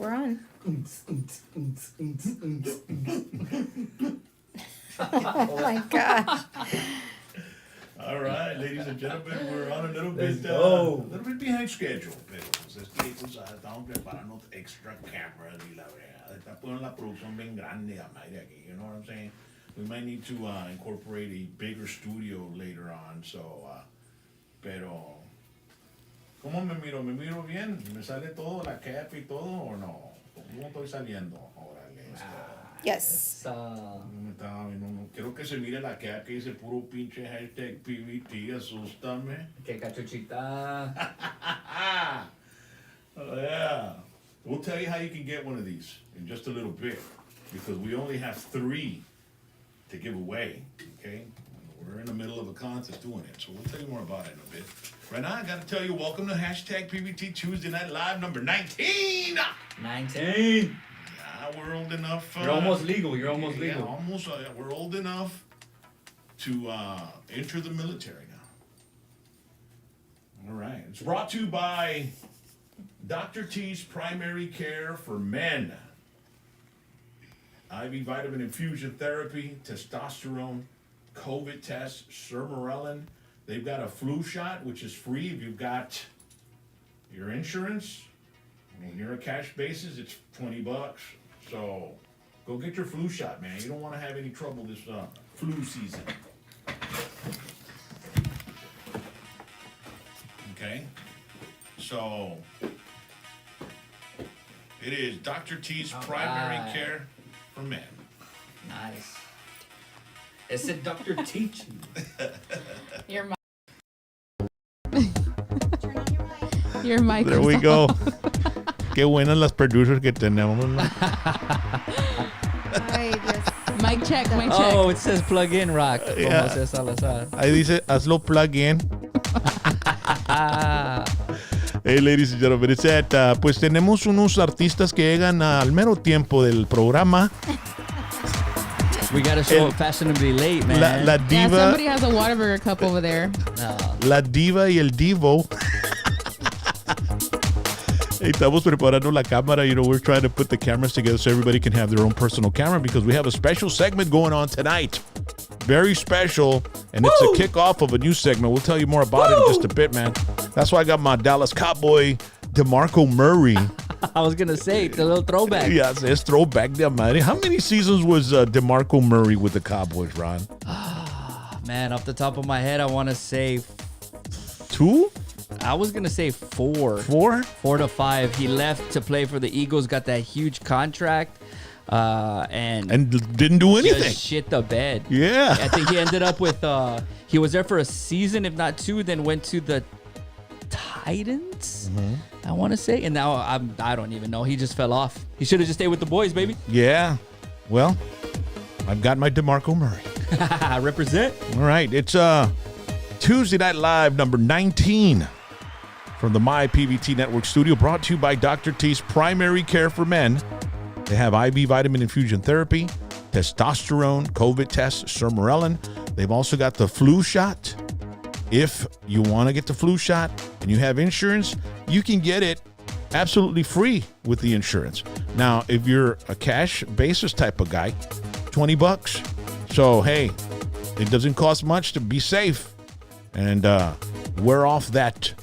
We're on. Oh my gosh. All right, ladies and gentlemen, we're on a little bit behind schedule, pero pues es que tú sabes, estamos preparando extra cameras y la verdad, está poniendo la producción bien grande a Mayra aquí, you know what I'm saying? We might need to incorporate a bigger studio later on, so, pero, ¿cómo me miro? ¿Me miro bien? ¿Me sale todo, la cap y todo, o no? ¿Cómo estoy saliendo? Órale, Yes. no quiero que se mire la cap que dice puro pinche hashtag PVT, asústame. Que cachuchita. Oh, yeah. We'll tell you how you can get one of these in just a little bit, because we only have 3 to give away, okay? We're in the middle of a contest doing it, so we'll tell you more about it in a bit. Right now, I gotta tell you, welcome to hashtag PVT Tuesday Night Live number 19! 19. Yeah, we're old enough. You're almost legal. You're almost yeah, legal. Almost. We're old enough to enter the military now. All right. It's brought to you by Dr. T's Primary Care for Men. IV vitamin infusion therapy, testosterone, COVID test, sermorelin. They've got a flu shot, which is free if you've got your insurance. When you're a cash basis, it's $20. So go get your flu shot, man. You don't want to have any trouble this flu season. Okay? So it is Dr. T's Primary Care for Men. Nice. It's a doctor teaching. Your mic. Your mic. There we go. Qué buenas las producers que tenemos, ¿no? Mic check, mic check. Oh, it says plug in rock. Yeah. Como José Salazar. Ahí dice, hazlo plug in. Hey, ladies and gentlemen, it's at, pues tenemos unos artistas que llegan al mero tiempo del programa. We gotta show up fashionably late, man. La Yeah, diva, somebody has a Whataburger cup over there. No. la diva y el divo. Hey, estamos preparando la cámara. You know, we're trying to put the cameras together so everybody can have their own personal camera, because we have a special segment going on tonight. Very special, and it's a kickoff of a new segment. We'll tell you more about it in just a bit, man. That's why I got my Dallas Cowboy, DeMarco Murray. I was gonna say it's a little throwback. Yes, it's throwback there, man. How many seasons was DeMarco Murray with the Cowboys, Ron? Man, off the top of my head, I want to say 2? I was gonna say 4. 4? 4 to 5. He left to play for the Eagles, got that huge contract, and didn't do anything. just shit the bed. Yeah. I think he ended up with he was there for a season, if not 2, then went to the Titans, I want to say, and now I don't even know. He just fell off. He should have just stayed with the boys, baby. Yeah. Well, I've got my DeMarco Murray. Represent. All right. It's Tuesday Night Live number 19 from the My PVT Network studio, brought to you by Dr. T's Primary Care for Men. They have IV vitamin infusion therapy, testosterone, COVID test, sermorelin. They've also got the flu shot. If you want to get the flu shot and you have insurance, you can get it absolutely free with the insurance. Now, if you're a cash basis type of guy, $20. So, hey, it doesn't cost much to be safe and wear off that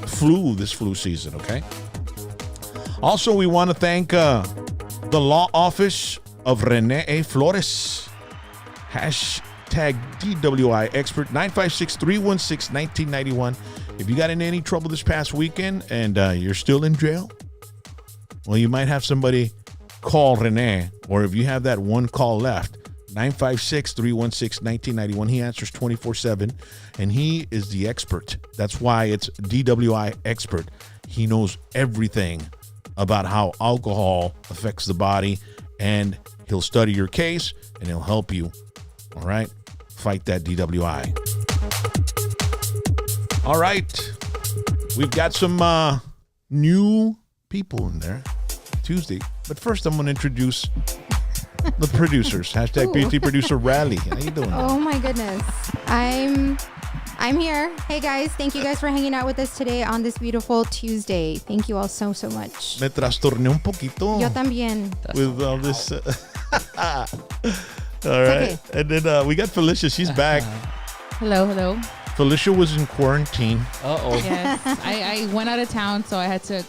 flu this flu season, okay? Also, we want to thank the law office of Rene Flores. Hashtag DWI expert 956-316-1991. If you got in any trouble this past weekend and you're still in jail, well, you might have somebody call Rene, or if you have that one call left, 956-316-1991. He answers 24/7, and he is the expert. That's why it's DWI expert. He knows everything about how alcohol affects the body, and he'll study your case, and he'll help you. All right? Fight that DWI. All right. We've got some new people in there Tuesday. But first, I'm going to introduce the producers. Hashtag PT Producer Rally. How you doing? Oh my goodness. I'm I'm here. Hey guys, thank you guys for hanging out with us today on this beautiful Tuesday. Thank you all so much. Me trastorné un poquito. Yo también. With all this. All right. Okay. And then we got Felicia. She's back. Hello. Felicia was in quarantine. Uh-oh. Yes. I went out of town, so I had to,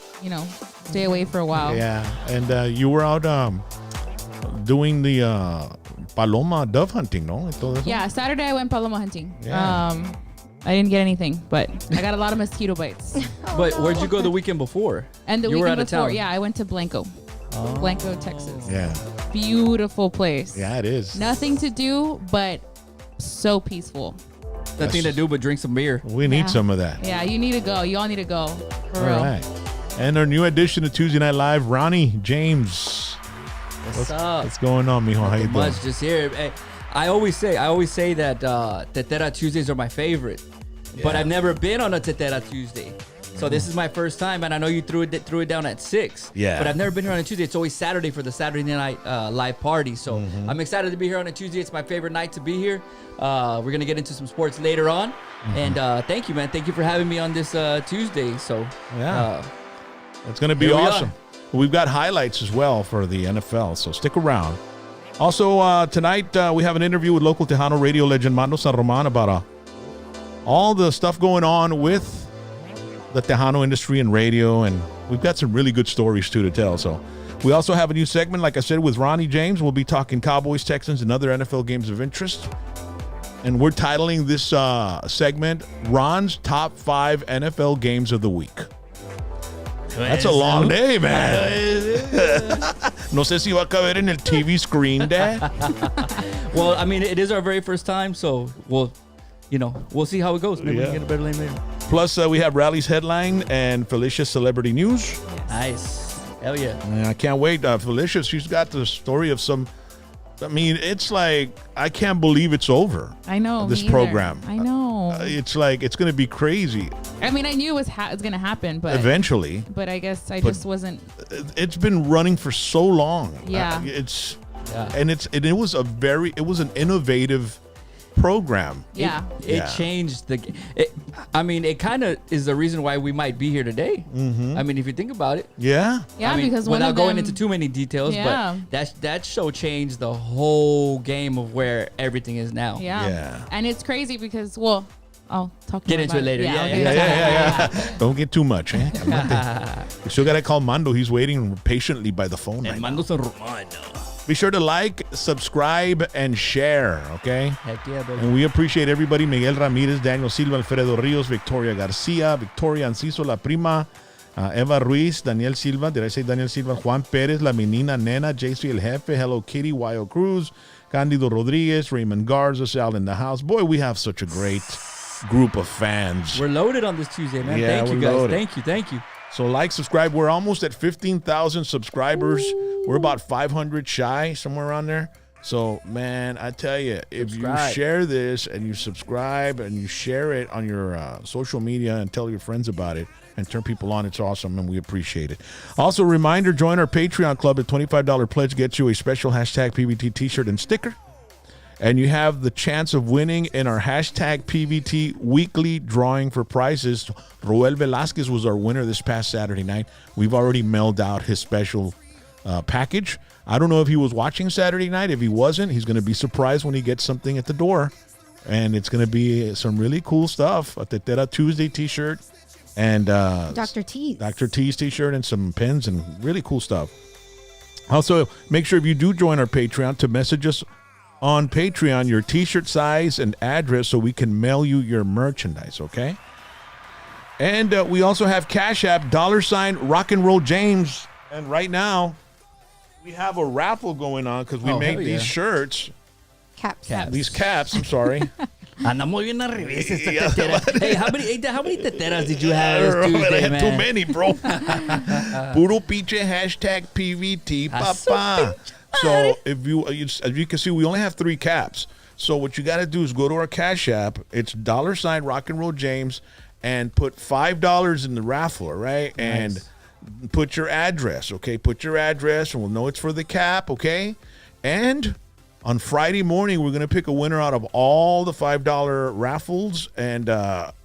stay away for a while. Yeah. And you were out doing the paloma dove hunting, no? Y todo eso? Yeah, Saturday I went paloma hunting. Yeah. I didn't get anything, but I got a lot of mosquito bites. But where'd you go the weekend before? And the You were weekend out of before, town. yeah, I went to Blanco. Blanco, Texas. Yeah. Beautiful place. Yeah, it is. Nothing to do, but so peaceful. Nothing to do but drink some beer. We need Yeah. some of that. Yeah, you need to go. You all need to go. For real. All right. And our new addition to Tuesday Night Live, Ronnie James. What's up? What's going on, mijo? How you doing? Much just here. Hey, I always say that Tetera Tuesdays are my favorite, but Yeah. I've never been on a Tetera Tuesday. So this is my first time, and I know you threw it down at 6. Yeah. But I've never been here on a Tuesday. It's always Saturday for the Saturday night live party. So I'm excited to be here on a Tuesday. It's my favorite night to be here. We're gonna get into some sports later on, and thank you, man. Thank you for having me on this Tuesday. So Yeah. It's going to be Here we are. awesome. We've got highlights as well for the NFL, so stick around. Also, tonight we have an interview with local Tejano radio legend Mando San Roman about all the stuff going on with the Tejano industry and radio, and we've got some really good stories too to tell. So we also have a new segment, like I said, with Ronnie James. We'll be talking Cowboys, Texans, and other NFL games of interest. And we're titling this segment Ron's Top 5 NFL Games of the Week. That's a long day, man. No sé si va a caber en el TV screen, Dad. well, I mean, it is our very first time, so we'll see how it goes. Maybe we Yeah. can get a better lane later. Plus, we have Rally's headline and Felicia's celebrity news. Nice. Hell yeah. And I can't wait. Felicia, she's got the story of some. I mean, it's like I can't believe it's over. I know. This me either. program. I know. It's like it's going to be crazy I mean, I knew it was going to happen, but eventually. but I guess I just wasn't. It's been running for so long. Yeah. And it was an innovative program. Yeah. It changed the. It kind of is the reason why we might be here today. I mean, if you think about it. Yeah. Yeah, I mean, because one without of them, going into too many details, Yeah. but that show changed the whole game of where everything is now. Yeah. Yeah. And it's crazy because, I'll talk Get more into about it later. I'll Yeah, get yeah, into it. Yeah. Don't get too much. Eh? We still got to call Mando. He's waiting patiently by the phone right now. Mando San Romano. Be sure to like, subscribe, and share, okay? Heck yeah, baby. And we appreciate everybody. Miguel Ramirez, Daniel Silva, Alfredo Rios, Victoria Garcia, Victoria Anciso, La Prima, Eva Ruiz, Daniel Silva. Did I say Daniel Silva? Juan Perez, La Menina Nena, JC El Jefe, Hello Kitty, Wayo Cruz, Candido Rodriguez, Raymond Garza, Sal in the house. Boy, we have such a great group of fans. We're loaded on this Tuesday, man. Yeah, Thank you, we're guys. loaded. Thank you. So like, subscribe. We're almost at 15,000 subscribers. We're about 500 shy, somewhere around there. So, man, I tell you, if Subscribe. you share this and you subscribe and you share it on your social media and tell your friends about it and turn people on, it's awesome, and we appreciate it. Also, reminder, join our Patreon club. A $25 pledge gets you a special hashtag PVT t-shirt and sticker. And you have the chance of winning in our hashtag PVT weekly drawing for prizes. Roel Velasquez was our winner this past Saturday night. We've already mailed out his special package. I don't know if he was watching Saturday night. If he wasn't, he's going to be surprised when he gets something at the door. And it's going to be some really cool stuff. A Tetera Tuesday t-shirt and Dr. T's. Dr. T's t-shirt and some pins and really cool stuff. Also, make sure if you do join our Patreon to message us on Patreon your t-shirt size and address so we can mail you your merchandise, okay? And we also have Cash App, $ Rock and Roll James. And right now, we have a raffle going on because we Oh, made hell these yeah. shirts. Caps. These caps, I'm sorry. Andamos bien al revés esta tetera. Hey, how many teteras did you have this I Tuesday, had man? too many, bro. Puro pinche hashtag PVT, papa. So if you, as you can see, we only have 3 caps. So what you got to do is go to our Cash App. It's $ Rock and Roll James, and put $5 in the raffle, right? And put your address, okay? Put your address, and we'll know it's for the cap, okay? And On Friday morning, we're going to pick a winner out of all the $5 raffles, and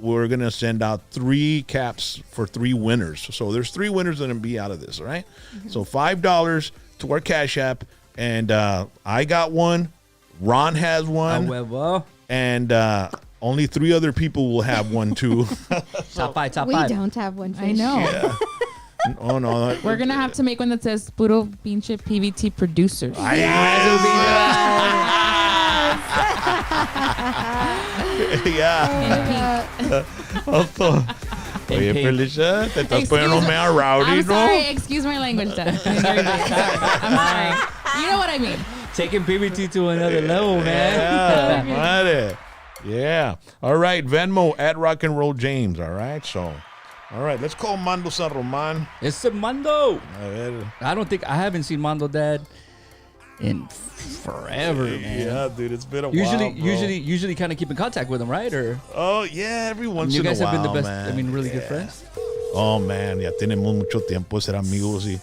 we're going to send out 3 caps for 3 winners. So there's 3 winners that are going to be out of this, all right? So $5 to our Cash App, and I got one. Ron has one. And only 3 other people will have one, too. Top We 5. don't have one. I know. Yeah. Oh, no. We're gonna have to make one that says Puro Pinche PVT Producers. Yeah. Oye, Felicia, te estás poniendo medio rowdy, I'm ¿no? sorry. Excuse my language, Dad. I'm sorry. You know what I mean. Taking PBT to another level, man. Yeah, madre. Yeah. All right, Venmo at Rock and Roll James. All right, so. All right, let's call Mando San Roman. It's a Mando. A ver. I haven't seen Mando Dad in forever, man. Yeah, dude, it's been a while, bro. Usually kind of keep in contact with him, right? Or Oh, yeah, every once you in a guys while, have been the best, man. I mean, really good friends. Oh, man, ya tenemos mucho tiempo de ser amigos. He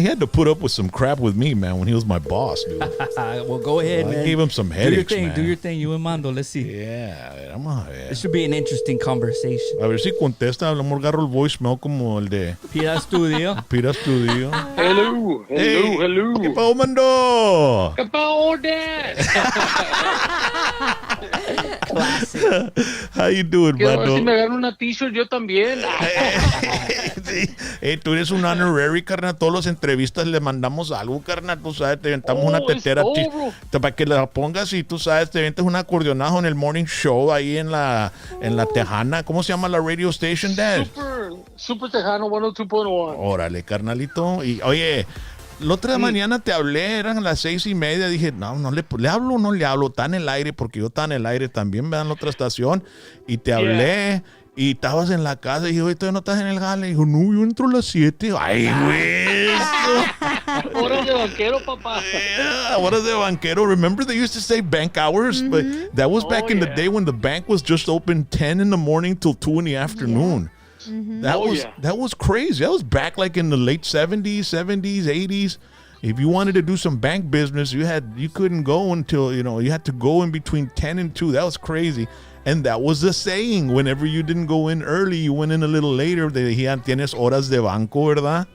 had to put up with some crap with me, man, when he was my boss, dude. Well, go ahead, man. I gave him some headaches, man. Do your thing, you and Mando. Let's see. Yeah, a ver, vamos a ver. This should be an interesting conversation. A ver si contesta. A lo mejor agarro el voicemail como el de Pira Studio. Pira Studio. Hello. ¿Qué pasó, Mando? ¿Qué pasó, Dad? How you doing, Quiero ver si me Mando? gano una t-shirt yo también. Sí. Tú eres un honorary, carnal. Todas las entrevistas le mandamos algo, carnal. Tú sabes, te aventamos una tetera para que la pongas y tú sabes, te aventas un acordeonazo en el morning show ahí en la Tejana. ¿Cómo se llama la radio station, Dad? Super Tejano 102.1. Órale, carnalito. Y oye, la otra mañana te hablé, eran las 6:30. Dije, no le hablo o no le hablo. Está en el aire, porque yo estaba en el aire también, me dan la otra estación. Y te hablé. Y estabas en la casa y dije, oye, ¿todavía no estás en el jale? Y dijo, no, yo entro a las 7. Ay, güey. Horas de banquero, papá. Yeah, horas de banquero. Remember they used to say bank hours? But that was back in the day when the bank was just open 10 in the morning till 2 in the afternoon. That was crazy. That was back like in the late 70s, 80s. If you wanted to do some bank business, you couldn't go until, you had to go in between 10 and 2. That was crazy. And that was the saying. Whenever you didn't go in early, you went in a little later. Decían, tienes horas de banco, ¿verdad?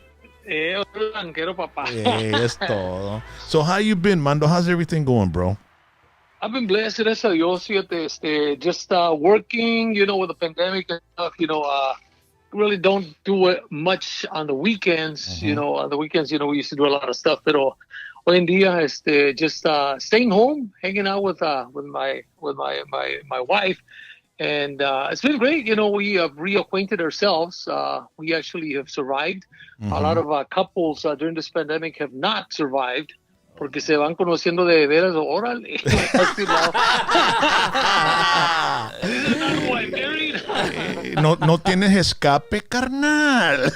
Horas de banquero, papá. Es todo. So how you been, Mando? How's everything going, bro? I've been blessed, gracias a Dios. Fíjate, just working, with the pandemic and stuff, really don't do it much on the weekends. On the weekends, we used to do a lot of stuff, pero hoy en día, just staying home, hanging out with my wife, and it's been great. We have reacquainted ourselves. We actually have survived. A lot of couples during this pandemic have not survived. Porque se van conociendo de veras, órale. No tienes escape, carnal.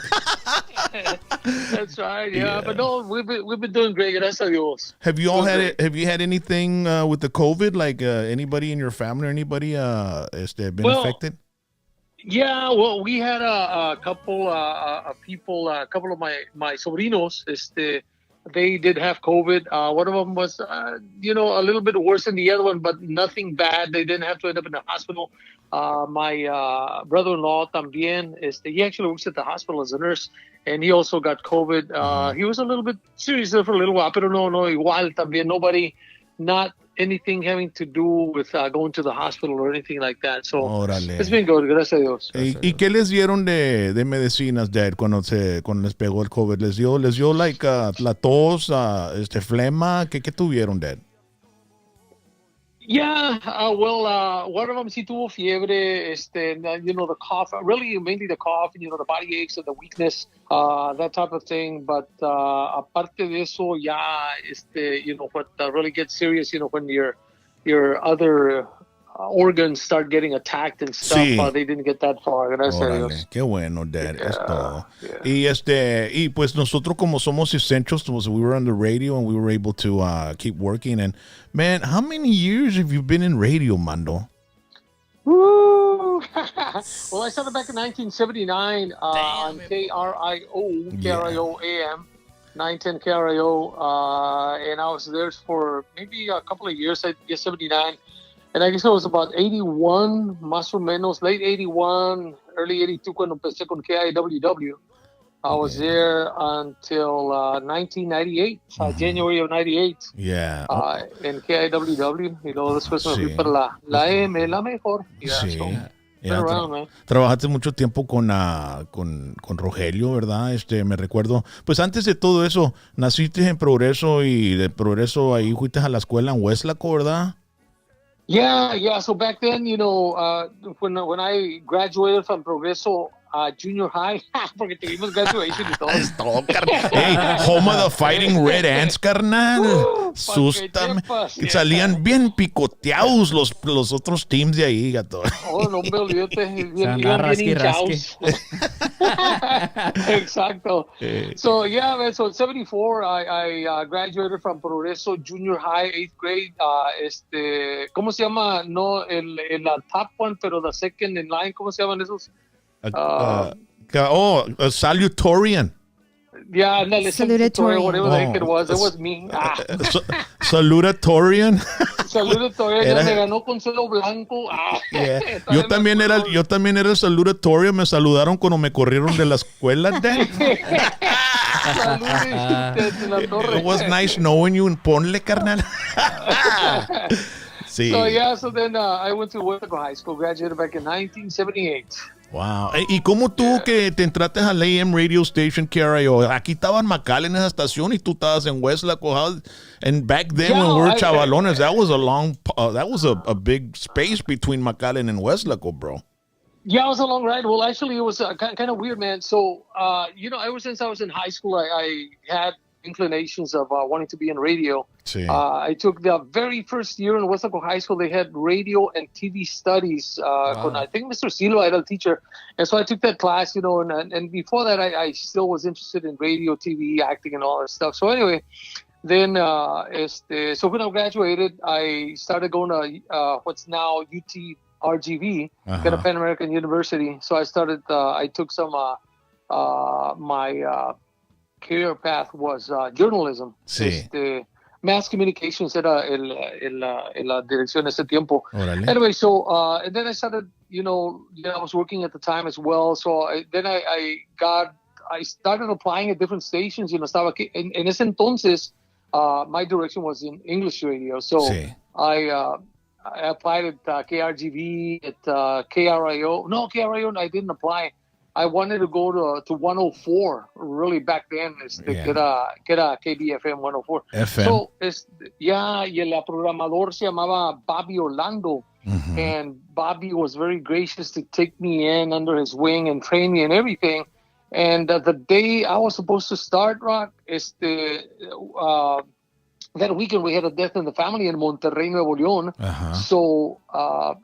That's right, yeah. But no, we've been doing great, gracias a Dios. Have you had anything with the COVID? Like anybody in your family or anybody been affected? Yeah, well, we had a couple of people, a couple of my sobrinos, they did have COVID. One of them was, a little bit worse than the other one, but nothing bad. They didn't have to end up in the hospital. My brother-in-law también, he actually works at the hospital as a nurse, and he also got COVID. He was a little bit serious for a little while, pero no, igual también. Nobody, not anything having to do with going to the hospital or anything like that. So Órale. It's been good, gracias a Dios. ¿Y qué les dieron de medicinas, Dad, cuando les pegó el COVID? ¿Les dio like la tos, flema? ¿Qué tuvieron, Dad? Yeah, one of them sí tuvo fiebre, the cough, really mainly the cough, the body aches and the weakness, that type of thing. But aparte de eso, ya, what really gets serious, when your other organs start getting attacked and stuff, Sí. They didn't get that far. Gracias a Órale, Dios. qué bueno, Dad, es todo. Yeah. Y pues nosotros como somos essentials, we were on the radio and we were able to keep working. And man, how many years have you been in radio, Mando? Woo! Well, I started back in 1979 on KRIO AM. 910 KRIO, and I was there for maybe a couple of years. I guess 79, and I guess it was about 81, más o menos, late 81, early 82 cuando empecé con KIWW. I was there until 1998, January of 98. Yeah. En KIWW, y luego después me fui para la AM, la mejor. Yeah, Sí. so, Yeah, around, man. Trabajaste mucho tiempo con Rogelio, ¿verdad? Me recuerdo. Pues antes de todo eso, naciste en Progreso y de Progreso ahí fuiste a la escuela en Westlaco, ¿verdad? Yeah. So back then, when I graduated from Progreso Junior High, porque tuvimos graduation y todo. Hey, home of the Fighting Red Ants, carnal. Sústame. Salían bien picoteados los otros teams de ahí, gato. Oh, no me olvídate. Bien hinchados. Exacto. So, yeah, man. So, in 74, I graduated from Progreso Junior High, 8th grade. ¿Cómo se llama? No, el top one, pero the second in line. ¿Cómo se llaman esos? Salutatorian. Yeah, no, Salutatorian. whatever the heck it was me. Salutatorian. Salutatorian, ya me ganó con suelo blanco. Yeah. Yo también era el salutatorian. Me saludaron cuando me corrieron de la escuela. It was nice knowing you. Ponle, carnal. Sí. So then I went to Westlaco High School, graduated back in 1978. Wow. ¿Y cómo tú que te entraste al AM radio station KRIO? Aquí estaba en McAllen en esa estación y tú estabas en Westlaco. And back then when we were chavalones, that was a big space between McAllen and Westlaco, bro. Yeah, it was a long ride. Well, actually, it was kind of weird, man. So, ever since I was in high school, I had inclinations of wanting to be in radio. Sí. I took the very first year in Westlaco High School. They had radio and TV studies. Con, I think Mr. Silva era el teacher. And so I took that class, and before that, I still was interested in radio, TV, acting, and all that stuff. So anyway, then, so when I graduated, I started going to what's now UT-RGV, Pan American University. So I started, I took some, my career path was journalism. Sí. Mass communications era la dirección ese tiempo. Órale. Anyway, so and then I started, I was working at the time as well. So I started applying at different stations. Estaba aquí. En ese entonces, my direction was in English radio. So sí. I applied at KRGV, at KRIO. No, KRIO, I didn't apply. I wanted to go to 104 really back then, que era KBFM 104. FM. So, y el programador se llamaba Bobby Orlando, and Bobby was very gracious to take me in under his wing and train me and everything. And the day I was supposed to start, Rock, that weekend we had a death in the family in Monterrey, Nuevo León. So,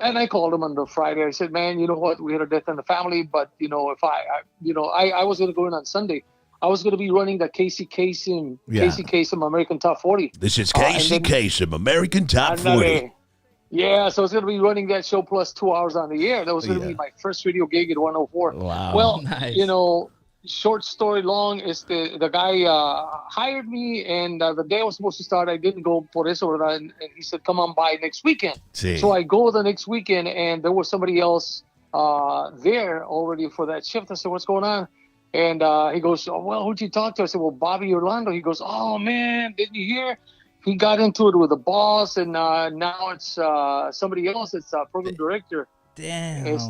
and I called him on the Friday. I said, man, you know what? We had a death in the family, but if I was going to go in on Sunday. I was going to be running the Casey Kasem American Top 40. This is Casey Kasem, American Top 40. Yeah, so I was going to be running that show plus 2 hours on the air. That was going to be my first radio gig at 104. Wow. Well, nice. Short story long is the guy hired me, and the day I was supposed to start, I didn't go por eso, and he said, come on by next weekend. Sí. So I go the next weekend, and there was somebody else there already for that shift. I said, what's going on? And he goes, oh, well, who'd you talk to? I said, well, Bobby Orlando. He goes, oh, man, didn't you hear? He got into it with the boss, and now it's somebody else. It's a program director. Damn.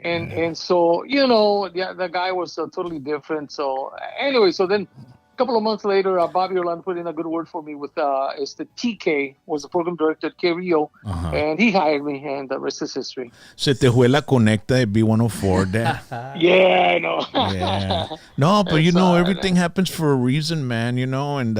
And so, the guy was totally different. So anyway, so then a couple of months later, Bobby Orlando put in a good word for me with TK, was the program director at KRIO, and he hired me, and the rest is history. Se te fue la conecta de B104, Dad. Yeah, I know. Yeah. No, but everything happens for a reason, man, and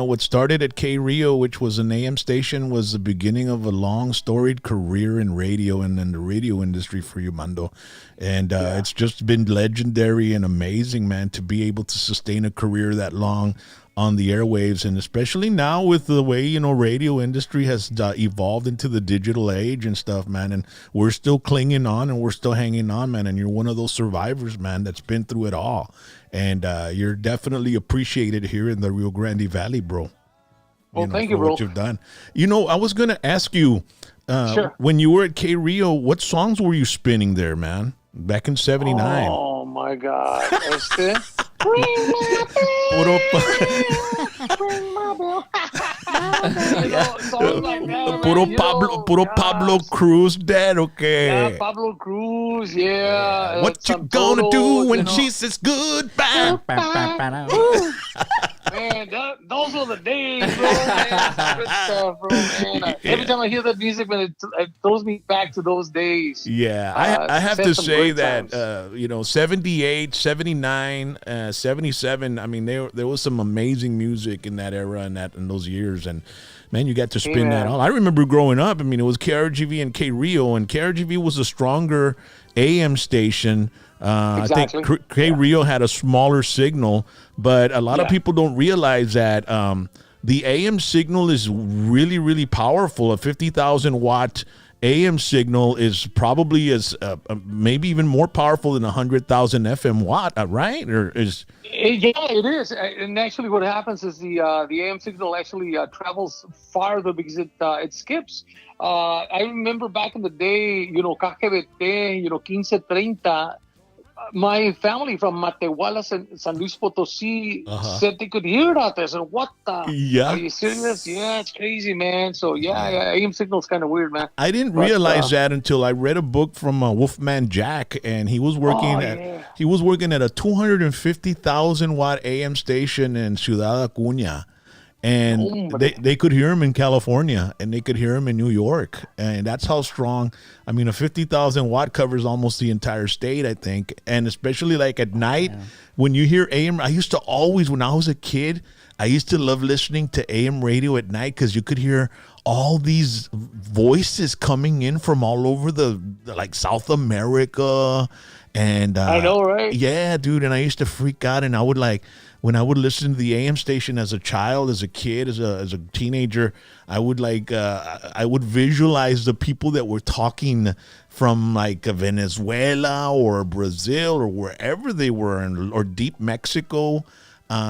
what started at KRIO, which was an AM station, was the beginning of a long storied career in radio and in the radio industry for you, Mando. And it's just been legendary and amazing, man, to be able to sustain a career that long on the airwaves, and especially now with the way, you know, radio industry has evolved into the digital age and stuff, man. And we're still clinging on and we're still hanging on, man. And you're one of those survivors, man, that's been through it all. And you're definitely appreciated here in the Rio Grande Valley, bro. Well, thank you, for bro. what you've done. You know, I was going to ask you, Sure. when you were at K Rio, what songs were you spinning there, man? Back in 79. Oh my God. Puro, puro Pablo Cruz dead, okay. Yeah, Pablo Cruz, yeah. What you gonna do when she says goodbye? Man, those were the days, bro. Man. Good stuff, bro, man. Every time I hear that music, man, it throws me back to those days. Yeah, I have to some say great that, you know, 78, 79, 77, I mean, there was some amazing music in that era and in those years. And, man, you got to spin that all. I remember growing up, I mean, it was KRGV and K Rio, and KRGV was a stronger AM station. Exactly. I think K Rio had a smaller signal, but a lot of people don't realize that the AM signal is really, really powerful. A 50,000 watt AM signal is probably as maybe even more powerful than 100,000 FM watt, right? Or is yeah, it is. And actually, what happens is the AM signal actually travels farther because it skips. I remember back in the day, you know, KGBT, you know, 1530. My family from Matehuala, San Luis Potosí, said they could hear that. I said, "What the? Yeah. Are you serious? Yeah, it's crazy, man." So yeah, AM signal's kind of weird, man. I didn't realize that until I read a book from Wolfman Jack, and he was working at a 250,000 watt AM station in Ciudad Acuña. And they could hear him in California, and they could hear him in New York. And that's how strong. I mean, a 50,000 watt covers almost the entire state, I think. And especially like at night, when you hear AM, I used to always, when I was a kid, I used to love listening to AM radio at night because you could hear all these voices coming in from all over the like South America. And I know, right? Yeah, dude. And I used to freak out, and I would like, when I would listen to the AM station as a child, as a kid, as a teenager, I would like I would visualize the people that were talking from like Venezuela or Brazil or wherever they were, or deep Mexico.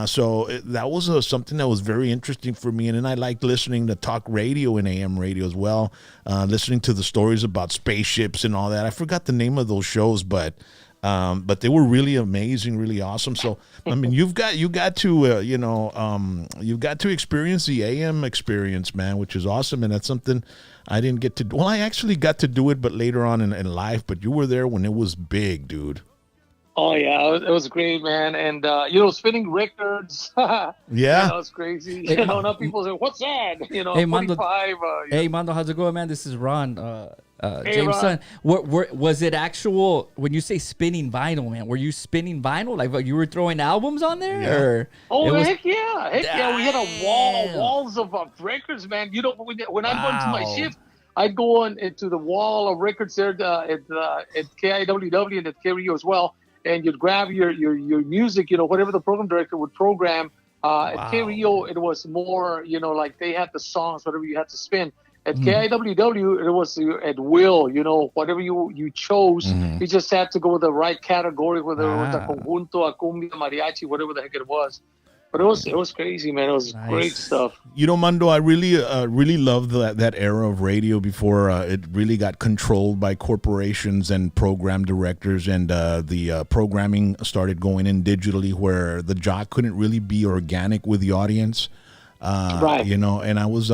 So that was something that was very interesting for me. And then I liked listening to talk radio and AM radio as well, listening to the stories about spaceships and all that. I forgot the name of those shows, but they were really amazing, really awesome. So, I mean, you got to, you've got to experience the AM experience, man, which is awesome. And that's something I didn't get to do. Well, I actually got to do it, but later on in life, but you were there when it was big, dude. Oh yeah, it was great, man. And you know, spinning records. Yeah, that was crazy. You know, now people say, "What's that?" You know, Hey, 45. Hey, Mando, how's it going, man? This is Ron, Hey, James' Ron. son. Was it actual? When you say spinning vinyl, man, were you spinning vinyl? Like you were throwing albums on there? Or Oh, it was- heck yeah. We had walls of records, man. You know, when I go into my Wow. shift, I'd go on into the wall of records there at KIWW and at KRIO as well, and you'd grab your music, you know, whatever the program director would program. At KRIO, it was more, you know, like they had the songs, whatever you had to spin. At KIWW, it was at will, you know, whatever you chose. You just had to go with the right category, whether it was a conjunto, a cumbia, mariachi, whatever the heck it was. But it was crazy, man. It was great stuff. You know, Mando, I really loved that era of radio before it really got controlled by corporations and program directors, and the programming started going in digitally, where the jock couldn't really be organic with the audience. Right. You know, and I was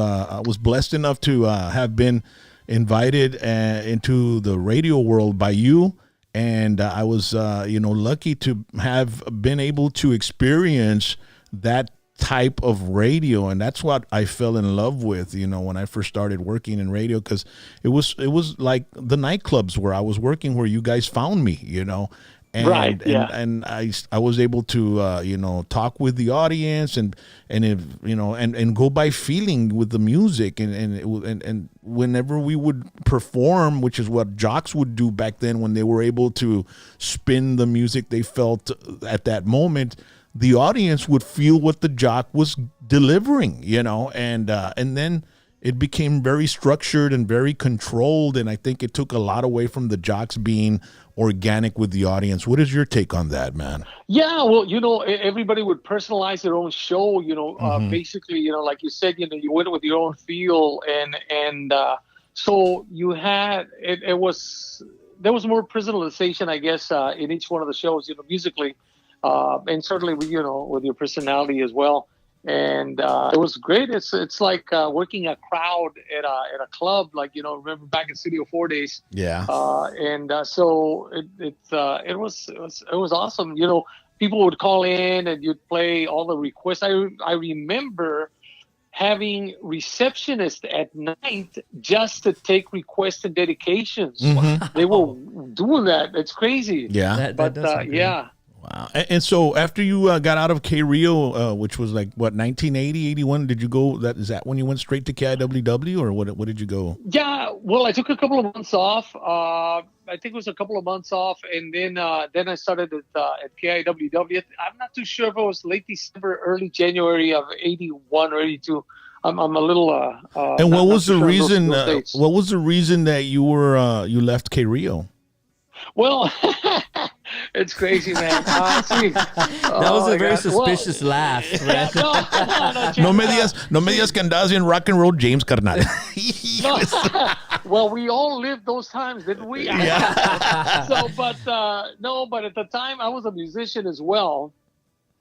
blessed enough to have been invited into the radio world by you. And I was, lucky to have been able to experience that type of radio, and that's what I fell in love with, you know, when I first started working in radio, because it was like the nightclubs where I was working, where you guys found me, you know. And, and I was able to talk with the audience and if, you know, and go by feeling with the music, and whenever we would perform, which is what jocks would do back then, when they were able to spin the music they felt at that moment, the audience would feel what the jock was delivering, and then it became very structured and very controlled, and I think it took a lot away from the jocks being organic with the audience. What is your take on that, man? Yeah, well, everybody would personalize their own show. Basically, like you said, you went with your own feel, and so you had it was there was more personalization, I guess, in each one of the shows, musically, and certainly with your personality as well. And it was great. It's like working a crowd at a club, like remember back in Studio 4 days. Yeah. So it was awesome. People would call in and you'd play all the requests. I remember having receptionists at night just to take requests and dedications. They were doing that. It's crazy. Yeah. That does sound great. Yeah. Wow. And so after you got out of K Rio, which was like, what, 1980, 81, did you go, is that when you went straight to KIWW, or what did you go? Yeah, well, I took a couple of months off. I think it was a couple of months off, and then I started at KIWW. I'm not too sure if it was late December, early January of 81 or 82. I'm a little and what was the sure reason those dates. what was the reason that you were you left K Rio? Well, it's crazy, man. That was a very suspicious laugh. Right? No me digas que andabas en rock and roll, James, carnal. Well, we all lived those times, didn't we? Yeah. But at the time I was a musician as well,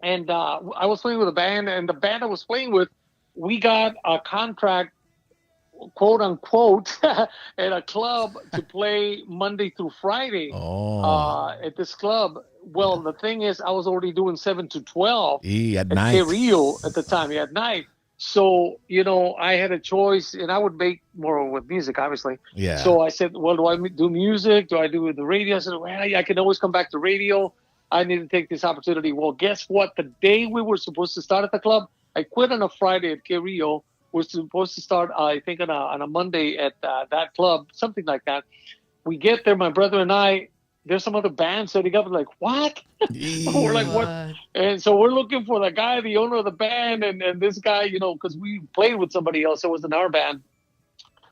and I was playing with a band, and the band I was playing with, we got a contract, quote unquote, at a club to play Monday through Friday at this club. Well, the thing is, I was already doing 7 to 12 at at night. Rio at the time, at night. So, I had a choice, and I would make more with music, obviously. Yeah. So I said, well, do I do music? Do I do the radio? I said, well, I can always come back to radio. I need to take this opportunity. Well, guess what? The day we were supposed to start at the club, I quit on a Friday at K Rio. We're supposed to start, I think, on a Monday at that club, something like that. We get there, my brother and I. There's some other band setting up. We're like, what? We're like, what? And so we're looking for the guy, the owner of the band, and this guy, because we played with somebody else. It wasn't our band.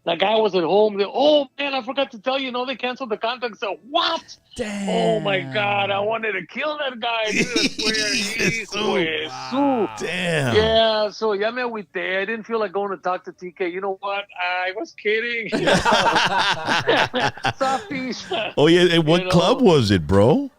That guy was at home. Oh, man, I forgot to tell you, they canceled the contract. So what? Damn. Oh, my God. I wanted to kill that guy. Dude, I swear. Damn. Yeah, so ya me agüité. I didn't feel like going to talk to TK. You know what? I was kidding. Softies. Oh, yeah. And what club was it, bro?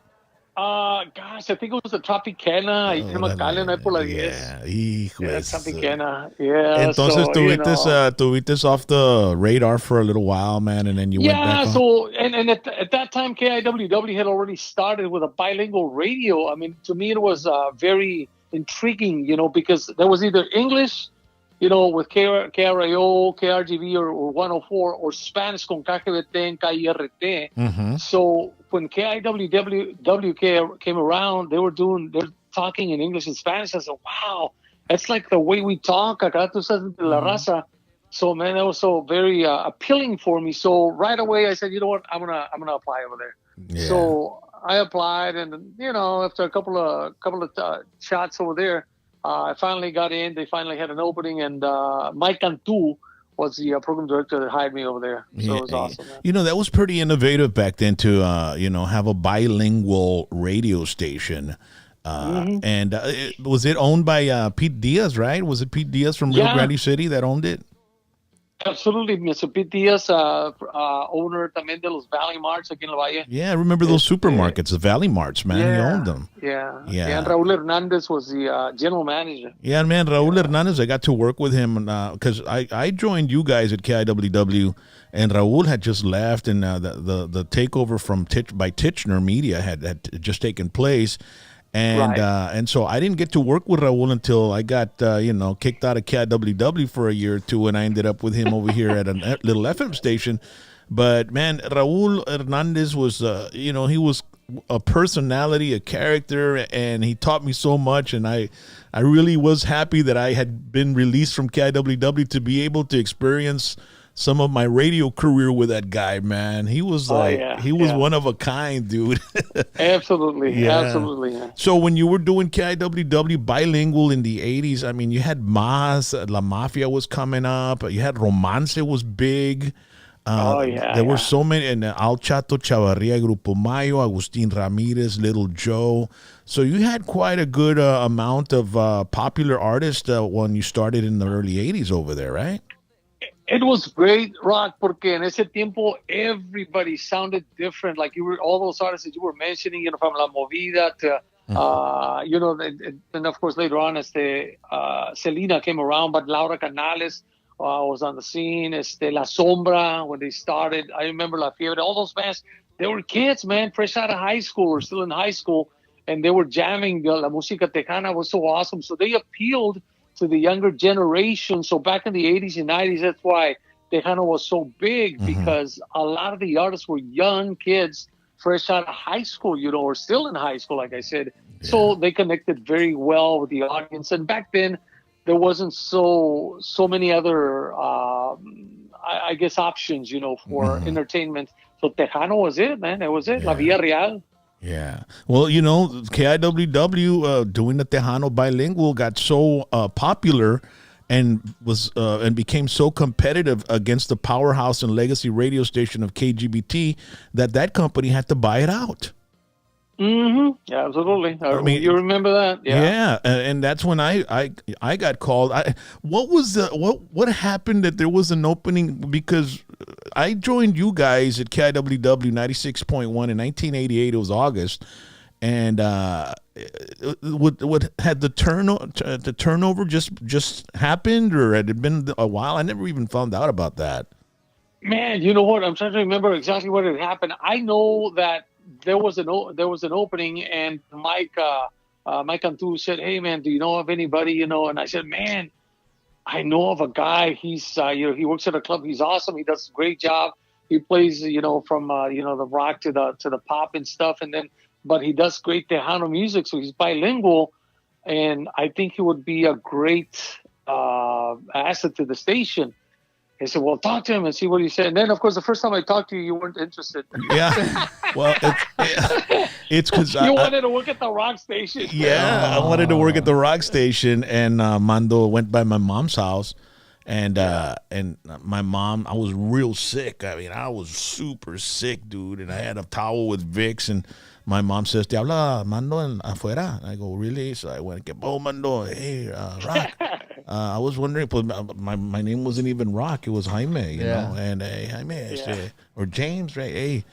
Gosh, I think it was the Tropicana. Ahí en McAllen, ahí por la 10. Yeah, hijo Yeah, de Tropicana. Yeah. Entonces so, tuviste off the radar for a little while, man, and then you went back on. So and at that time, KIWW had already started with a bilingual radio. I mean, to me, it was very intriguing, because there was either English, with KRIO, KRGV, or 104, or Spanish con KGBT and KIRT. Mm-hmm. So when KIWW came around, they're talking in English and Spanish. I said, wow, that's like the way we talk. Acá tú sabes de la raza. So, man, that was so very appealing for me. So right away, I said, you know what, I'm gonna apply over there. Yeah. So I applied, and after a couple of shots over there, I finally got in. They finally had an opening, and Mike Cantu was the program director that hired me over there. So it was awesome, man. That was pretty innovative back then to have a bilingual radio station. And was it owned by Pete Diaz, right? Was it Pete Diaz from Rio Grande City that owned it? Absolutely, Mr. Pete Diaz, owner también de los Valley Marts aquí en La Valle. Yeah, I remember those supermarkets, the Valley Marts, man. He owned them. Yeah. Yeah. And Raul Hernandez was the general manager. Yeah, man, Raul Hernandez, I got to work with him because I joined you guys at KIWW, and Raul had just left, and the takeover from by Titchener Media had just taken place. And so I didn't get to work with Raul until I got kicked out of KIWW for a year or two, and I ended up with him over here at a little FM station. But man, Raul Hernandez was he was a personality, a character, and he taught me so much. And I really was happy that I had been released from KIWW to be able to experience some of my radio career with that guy, man. He was like, he was one of a kind, dude. Absolutely. Yeah. Absolutely. Yeah. So when you were doing KIWW bilingual in the 80s, I mean, you had Mas, La Mafia was coming up. You had Romance was big. There were so many, and Al Chato Chavarria, Grupo Mayo, Agustin Ramirez, Little Joe. So you had quite a good amount of popular artists when you started in the early 80s over there, right? It was great, Rock, porque en ese tiempo everybody sounded different. Like you were, all those artists that you were mentioning, you know, from La Movida to, you know, and of course later on, Selena came around, but Laura Canales was on the scene. La Sombra, when they started, I remember La Fiebre, all those bands, they were kids, man, fresh out of high school or still in high school, and they were jamming. La Música Tejana was so awesome. So they appealed to the younger generation. So back in the 80s and 90s, that's why Tejano was so big, because a lot of the artists were young kids, fresh out of high school, you know, or still in high school, like I said. Yeah. So they connected very well with the audience. And back then, there wasn't so many other, I guess, options, you know, for entertainment. So Tejano was it, man. That was it. Yeah. La Villa Real. Yeah. Well, you know, KIWW doing the Tejano bilingual got so popular and was and became so competitive against the powerhouse and legacy radio station of KGBT that company had to buy it out. Yeah, absolutely. I mean, you remember that? Yeah. And that's when I got called. What happened that there was an opening? Because I joined you guys at KIWW 96.1 in 1988. It was August, and what had the turnover just happened, or had it been a while? I never even found out about that. Man, you know what? I'm trying to remember exactly what had happened. I know that there was an opening, and Mike Cantu said, "Hey, man, do you know of anybody?" You know, and I said, "Man, I know of a guy. He's you know, he works at a club. He's awesome. He does a great job. He plays, you know, from you know, the rock to the pop and stuff, and then but he does great Tejano music. So he's bilingual, and I think he would be a great asset to the station." I said, "Well, talk to him and see what he said." And then, of course, the first time I talked to you, you weren't interested. Yeah, well, it's because you wanted to work at the rock station. Yeah, I wanted to work at the rock station, and Mando went by my mom's house, and my mom, I was real sick. I mean, I was super sick, dude, and I had a towel with Vicks, and my mom says, "Te habla Mando afuera." And I go, "Really?" So I went, "Que po, Mando? Hey, Rock." I was wondering, my name wasn't even Rock, it was Jaime, you know, and hey, Jaime, or James, right? Hey,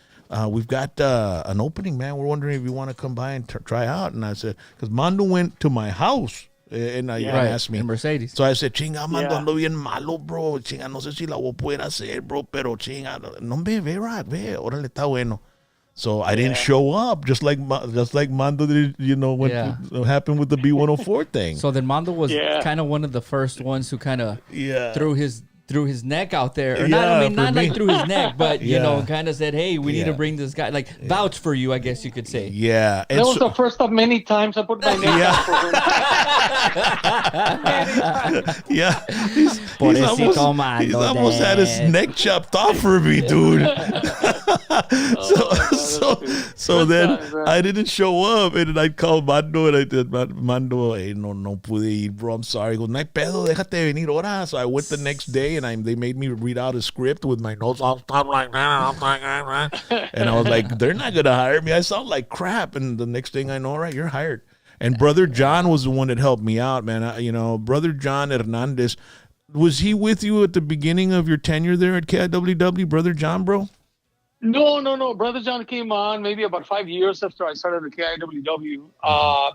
we've got an opening, man. We're wondering if you want to come by and try out. And I said, because Mando went to my house and asked me. In Mercedes. So I said, "Chinga, Mando, ando bien malo, bro. Chinga, no sé si la voy a poder hacer, bro, pero chinga, no ve, Rock, ve, órale, está bueno." So I didn't show up, just like Mando did, you know, what happened with the B104 thing. So then Mando was kind of one of the first ones who kind of threw his neck out there. Or not like through his neck, but, you know, kind of said, "Hey, we need to bring this guy," like vouch for you, I guess you could say. Yeah. That was the first of many times I put my neck out for him. Yeah. He's almost had his neck chopped off for me, dude. So then I didn't show up, and then I called Mando, and I did, "Mando, hey, no pude ir, bro. I'm sorry." He goes, "No hay pedo, déjate venir ahora." So I went the next day, and they made me read out a script with my notes. I'll stop like that. And I was like, "They're not gonna hire me. I sound like crap." And the next thing I know, right, you're hired. And Brother John was the one that helped me out, man. You know, Brother John Hernandez, was he with you at the beginning of your tenure there at KIWW, Brother John, bro? No. Brother John came on maybe about 5 years after I started the KIWW.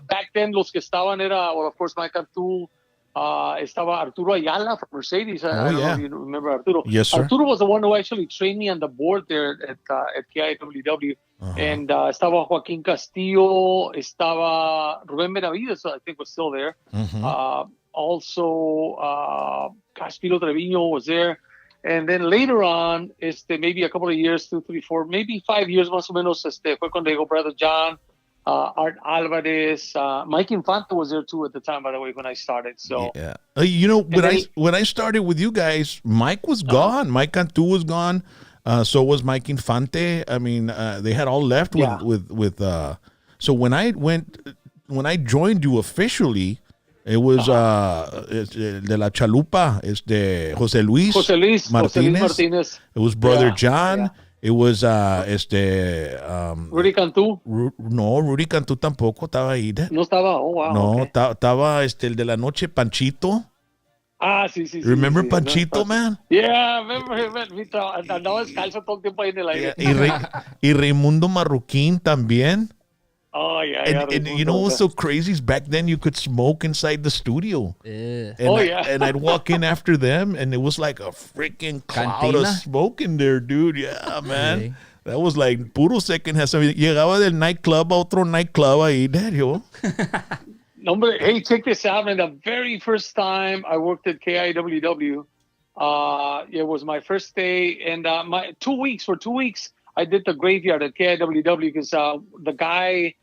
Back then, los que estaban era, well, of course, Mike Arturo, estaba Arturo Ayala from Mercedes. I don't know if you remember Arturo. Yes, sir. Arturo was the one who actually trained me on the board there at KIWW. And estaba Joaquín Castillo, estaba Rubén Benavides, I think was still there. Also, Caspiro Treviño was there. And then later on, maybe a couple of years, 2, 3, 4, maybe 5 years más o menos, fue cuando llegó Brother John. Art Alvarez, Mike Infante was there too at the time, by the way, when I started. So Yeah. You know, when then- I started with you guys, Mike was gone. Mike Cantu was gone. So was Mike Infante. I mean, they had all left Yeah. with so when I joined you officially, it was de la Chalupa, Jose Luis Jose Luis Martinez, It was Brother Yeah, John. yeah. It was Rudy Cantú, no, Rudy Cantu tampoco estaba ahí. no estaba. Oh, wow. No, okay. estaba el de la noche, Panchito. Ah, sí, sí. Remember sí, Panchito, no, man? Yeah, remember him. Andaba descalzo todo el tiempo ahí en el aire. Y Raimundo Marroquín también. Oh, yeah, And you know what's so crazy is back then you could smoke inside the studio. Yeah. And yeah. and I'd walk in after them, and it was like a freaking cloud of Cantina? smoke in there, dude. Yeah, man. Okay. That was like puro second hand. Llegaba del nightclub a otro nightclub ahí, Dario. No, but hey, check this out, man. The very first time I worked at KIWW, it was my first day, and for 2 weeks, I did the graveyard at KIWW because the guy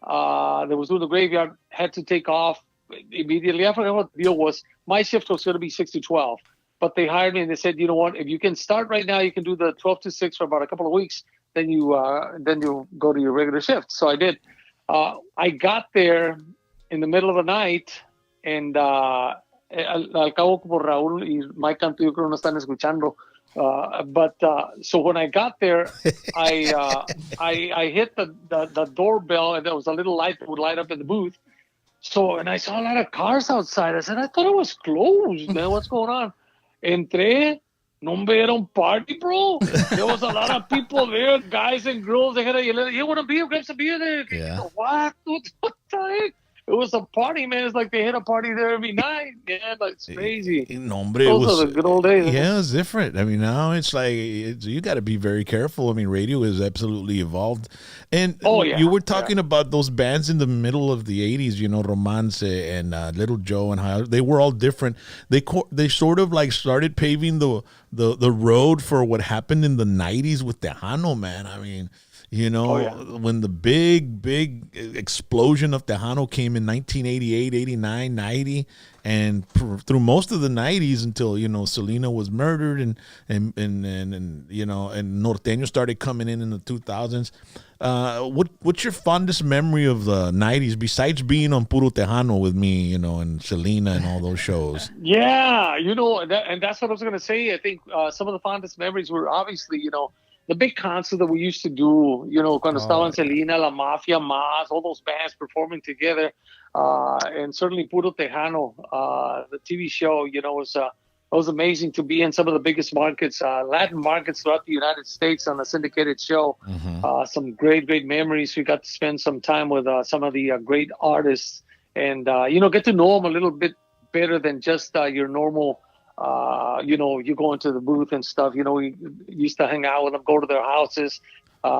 that was doing the graveyard had to take off immediately. I forgot what the deal was. My shift was going to be 6 to 12, but they hired me and they said, you know what? If you can start right now, you can do the 12 to 6 for about a couple of weeks. Then you go to your regular shift. So I did. I got there in the middle of the night, and al cabo como Raúl y Mike Cantu, yo creo no están escuchando. But so when I got there, I hit the doorbell, and there was a little light that would light up in the booth. So, and I saw a lot of cars outside. I said, I thought it was closed, man. What's going on? Entré. No me era un party, bro. There was a lot of people there, guys and girls. They had you want a beer? Grab some beer there. Yeah. What the heck? It was a party, man. It's like they had a party there every night. Yeah, like it's crazy. No, hombre, it Those was are the good old days. Yeah, it's different. I mean, now it's like you got to be very careful. I mean, radio has absolutely evolved. And you were talking about those bands in the middle of the 80s, you know, Romance and Little Joe and how they were all different. They sort of like started paving the road for what happened in the 90s with Tejano, man. I mean, you know, when the big explosion of Tejano came in 1988, 89, 90, and through most of the 90s until, you know, Selena was murdered and you know, and Norteño started coming in the 2000s. What's your fondest memory of the 90s besides being on Puro Tejano with me, you know, and Selena and all those shows? Yeah, you know, and that's what I was going to say. I think some of the fondest memories were obviously, you know, the big concert that we used to do, you know, cuando estaban Selena, La Mafia, Mas, all those bands performing together, and certainly Puro Tejano, the TV show, you know, it was amazing to be in some of the biggest markets, Latin markets throughout the United States on a syndicated show. Some great memories. We got to spend some time with some of the great artists and, you know, get to know them a little bit better than just your normal you know, you go into the booth and stuff, you know, we used to hang out with them, go to their houses.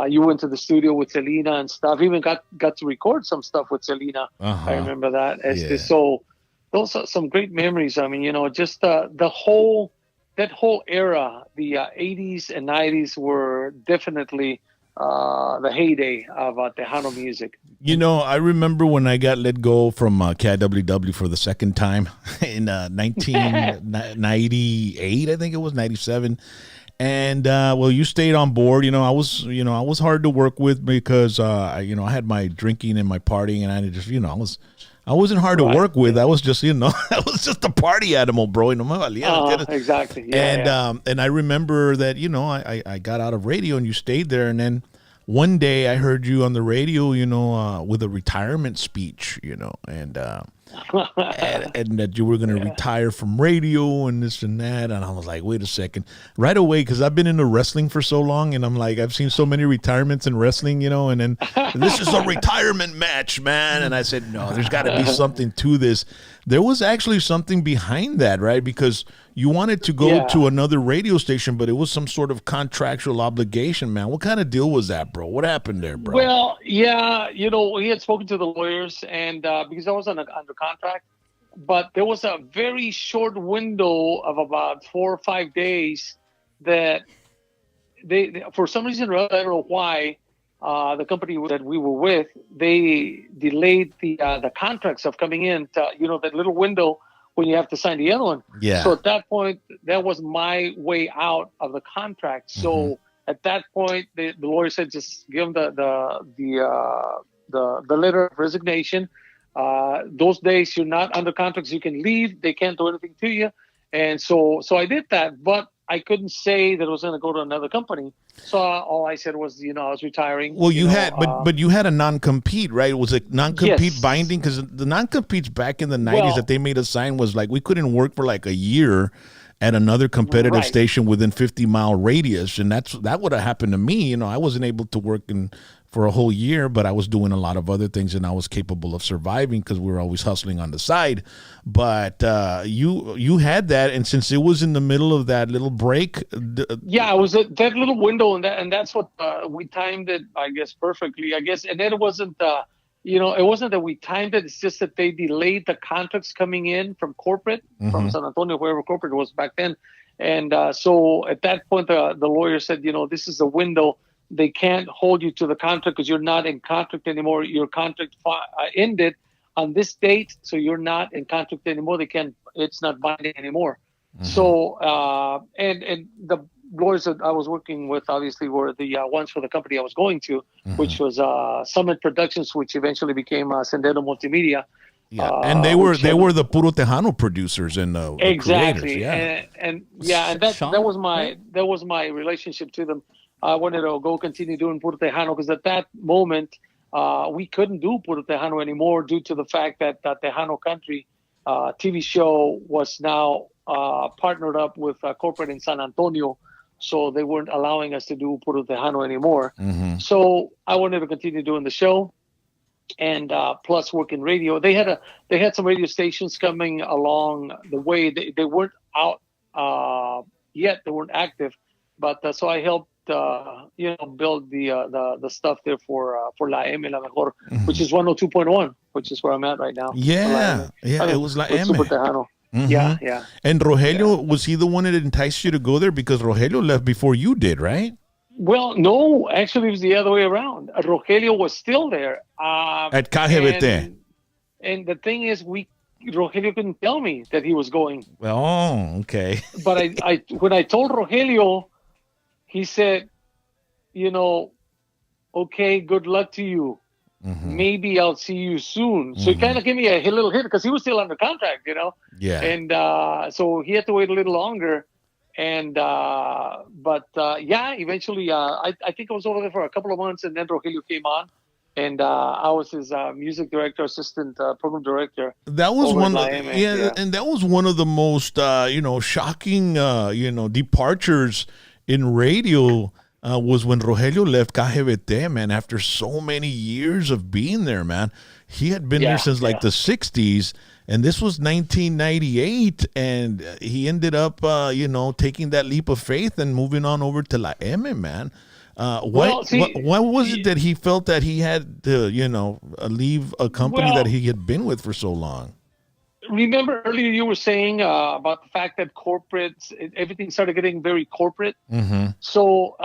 You went to the studio with Selena and stuff. Even got to record some stuff with Selena. I remember that. So those are some great memories. I mean, you know, just that whole era, the 80s and 90s were definitely the heyday of Tejano music. You know, I remember when I got let go from KIWW for the second time in 1998, I think it was 97. And well, you stayed on board. I was hard to work with because I had my drinking and my partying, and I just, I wasn't hard to work with. I was just, I was just a party animal, bro. No me valía. Exactly. Yeah, and I remember that, I got out of radio and you stayed there, and then one day I heard you on the radio, with a retirement speech, and that you were going to retire from radio and this and that. And I was like, wait a second. Right away, because I've been into wrestling for so long, and I'm like, I've seen so many retirements in wrestling, and then this is a retirement match, man. And I said, no, there's got to be something to this. There was actually something behind that, right? Because you wanted to go to another radio station, but it was some sort of contractual obligation, man. What kind of deal was that, bro? What happened there, bro? Well, yeah, we had spoken to the lawyers, and because I was under contract, but there was a very short window of about 4 or 5 days that they for some reason or other, I don't know why, the company that we were with, they delayed the contracts of coming in to, that little window when you have to sign the other one. Yeah. So at that point, that was my way out of the contract. So at that point, the lawyer said, just give them the letter of resignation. Those days you're not under contracts, you can leave. They can't do anything to you. And so I did that, but I couldn't say that I was going to go to another company. So all I said was, I was retiring. Well, you had, but you had a non-compete, right? Was it non-compete Yes. binding? Because the non-competes back in the 90s that they made us sign was like we couldn't work for like a year at another competitive Right. station within 50-mile radius, and that would have happened to me. I wasn't able to work for a whole year, but I was doing a lot of other things, and I was capable of surviving because we were always hustling on the side. But you had that, and since it was in the middle of that little break, yeah, it was that little window, and that's what we timed it, I guess, perfectly. I guess, and then it wasn't, it wasn't that we timed it. It's just that they delayed the contracts coming in from corporate, from San Antonio, wherever corporate was back then. And so at that point, the lawyer said, this is the window. They can't hold you to the contract because you're not in contract anymore. Your contract ended on this date, so you're not in contract anymore. It's not binding anymore. So, and the lawyers that I was working with obviously were the ones for the company I was going to, which was Summit Productions, which eventually became Sendero Multimedia. Yeah, and they were the Puro Tejano producers and the exactly. creators, And that was my relationship to them. I wanted to go continue doing Puro Tejano because at that moment we couldn't do Puro Tejano anymore due to the fact that Tejano Country TV show was now partnered up with corporate in San Antonio, so they weren't allowing us to do Puro Tejano anymore. So I wanted to continue doing the show, and plus work in radio. They had some radio stations coming along the way. They weren't out yet. They weren't active, but so I helped build the stuff there for La M La Mejor, which is 102.1, which is where I'm at right now. Yeah, it was La M. Super Tejano. Yeah. And Rogelio, was he the one that enticed you to go there? Because Rogelio left before you did, right? Well, no, actually it was the other way around. Rogelio was still there. At KGBT. And the thing is, Rogelio couldn't tell me that he was going. Oh, okay. But I when I told Rogelio, he said, okay, good luck to you. Maybe I'll see you soon. So he kind of gave me a little hit because he was still under contract, Yeah. And so he had to wait a little longer. And eventually I think I was over there for a couple of months, and then Rogelio came on, and I was his music director, assistant program director. That was one of yeah, and that was one of the most shocking departures in radio. Was when Rogelio left KGBT, man, after so many years of being there, man. He had been there since like the 60s, and this was 1998, and he ended up, taking that leap of faith and moving on over to La M, man. Why was it that he felt that he had to, leave a company that he had been with for so long? Remember earlier you were saying about the fact that everything started getting very corporate. So,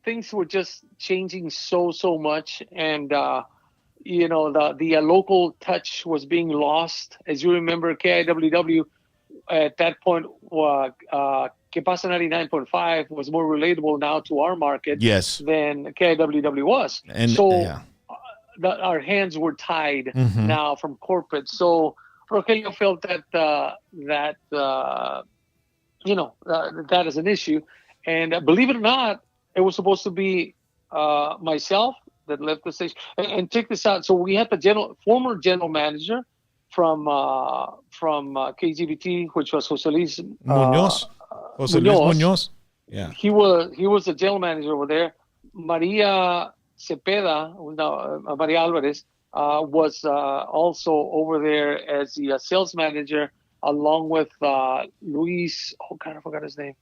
things were just changing so much. And, the local touch was being lost. As you remember, KIWW at that point, Que Pasa 99.5 was more relatable now to our market than KIWW was. And so our hands were tied now from corporate. So Rogelio felt that is an issue. And believe it or not, it was supposed to be myself that left the station. And check this out. So we had the former general manager from KGBT, which was Jose Luis Munoz. Yeah, he was the general manager over there. Maria Cepeda, Maria Alvarez, was also over there as the sales manager, along with Luis. Oh God, I forgot his name.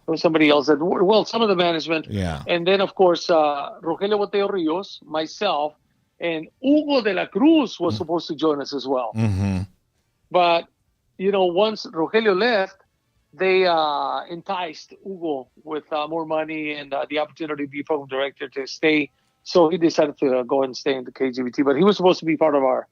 There was somebody else some of the management. Yeah. And then of course Rogelio Boteo Rios, myself, and Hugo de la Cruz was supposed to join us as well. But once Rogelio left, they enticed Hugo with more money and the opportunity to be program director to stay. So he decided to go and stay in the KGBT. But he was supposed to be part of our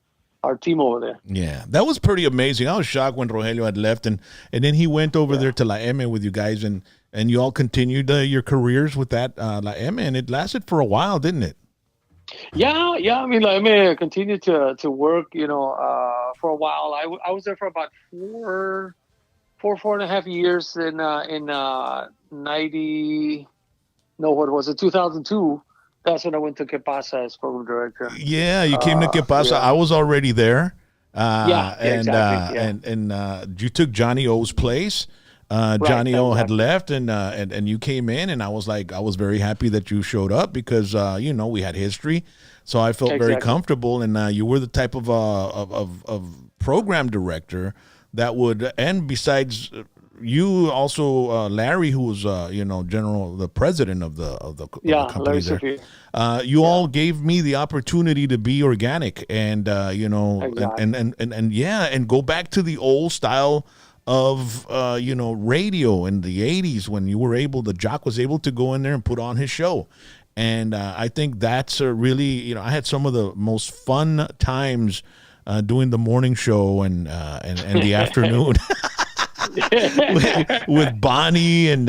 team over there. Yeah, that was pretty amazing. I was shocked when Rogelio had left, and then he went over there to La M with you guys, and you all continued your careers with that La M, and it lasted for a while, didn't it? Yeah. I mean, La M continued to work, for a while. I was there for about four and a half years in 2002. That's when I went to Que Pasa as program director. Yeah, you came to Que Pasa. Yeah. I was already there. Exactly. And you took Johnny O's place. Johnny O had left, and you came in, and I was very happy that you showed up because we had history, so I felt very comfortable, and you were the type of program director that would, and besides you, also Larry, who was the president of the company there. You all gave me the opportunity to be organic, and and go back to the old style of radio in the 80s when the Jock was able to go in there and put on his show. And I think that's really, I had some of the most fun times doing the morning show and the afternoon with Bonnie and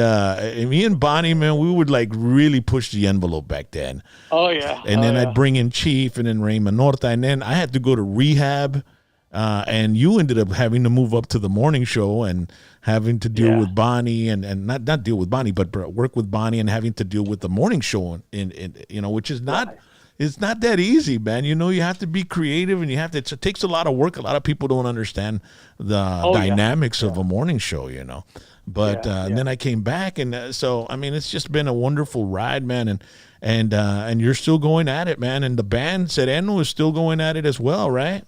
me and Bonnie, man, we would really push the envelope back then. Oh yeah. And then I'd bring in Chief and then Raymond Norta, and then I had to go to rehab. And you ended up having to move up to the morning show and having to deal with Bonnie and not deal with Bonnie, but work with Bonnie and having to deal with the morning show which is not, it's not that easy, man. You have to be creative and it takes a lot of work. A lot of people don't understand the dynamics of a morning show, but and then I came back. And so, I mean, it's just been a wonderful ride, man. And you're still going at it, man. And the band Sereno is still going at it as well, right?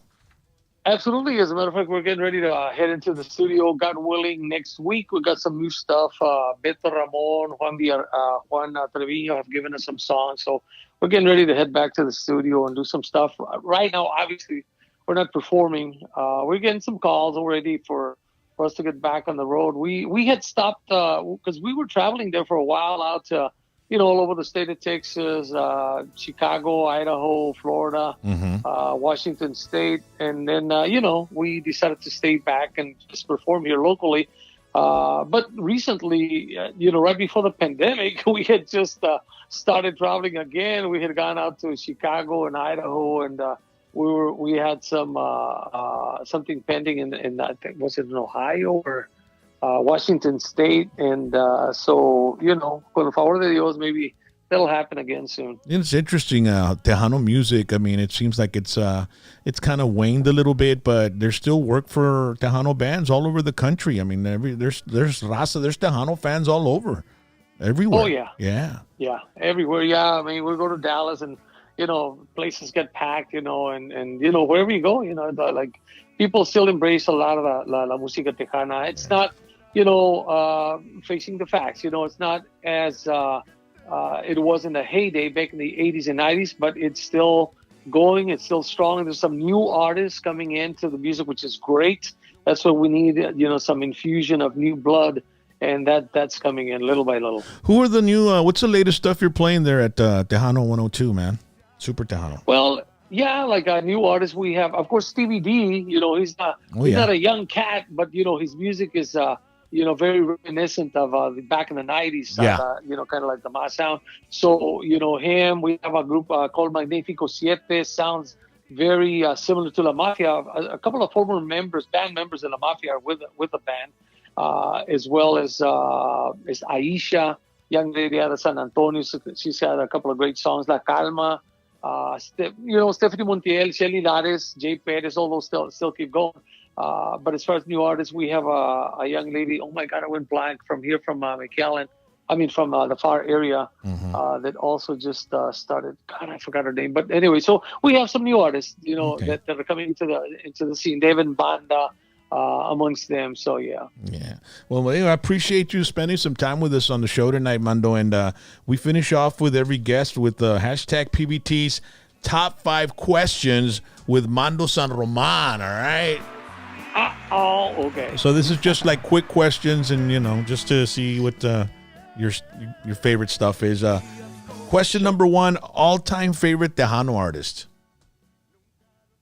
Absolutely. As a matter of fact, we're getting ready to head into the studio, God willing, next week. We got some new stuff. Beto Ramon, Juan Trevino have given us some songs. So we're getting ready to head back to the studio and do some stuff. Right now, obviously, we're not performing. We're getting some calls already for us to get back on the road. We had stopped because we were traveling there for a while out to, all over the state of Texas, Chicago, Idaho, Florida, Washington State. And then, we decided to stay back and just perform here locally. But recently, right before the pandemic, we had just started traveling again. We had gone out to Chicago and Idaho, and we had some something pending in I think, was it in Ohio or Washington State, and so con el favor de Dios, maybe that'll happen again soon. It's interesting, Tejano music. I mean, it seems like it's kind of waned a little bit, but there's still work for Tejano bands all over the country. I mean, there's raza, there's Tejano fans all over, everywhere. Oh yeah, everywhere. Yeah, I mean, we go to Dallas, and places get packed. And wherever you go, like people still embrace a lot of la música tejana. It's not. Facing the facts, it's not as it was in the heyday back in the 80s and 90s, but it's still going, it's still strong. And there's some new artists coming into the music, which is great. That's what we need, some infusion of new blood, and that's coming in little by little. Who are the new, what's the latest stuff you're playing there at Tejano 102, man? Super Tejano. Well, yeah, like a new artist we have, of course, Stevie D, he's not a young cat, but, his music is, very reminiscent of back in the 90s, kind of like the Mas sound. So, him, we have a group called Magnifico Siete, sounds very similar to La Mafia. A couple of former band members in La Mafia are with the band, as well as Aisha, young lady out of San Antonio. She's had a couple of great songs, La Calma, Stephanie Montiel, Shelly Lares, Jay Perez, all those still keep going. But as far as new artists, we have a young lady. Oh my God, I went blank from McAllen. I mean, from the far area that also just started. God, I forgot her name. But anyway, so we have some new artists, that are coming into the scene. David Banda amongst them. So yeah. Yeah. Well, I appreciate you spending some time with us on the show tonight, Mando. And we finish off with every guest with the hashtag PBT's top 5 questions with Mando San Roman. All right. Oh, okay. So this is just like quick questions, and just to see what your favorite stuff is. Question number 1: all-time favorite Tejano artist.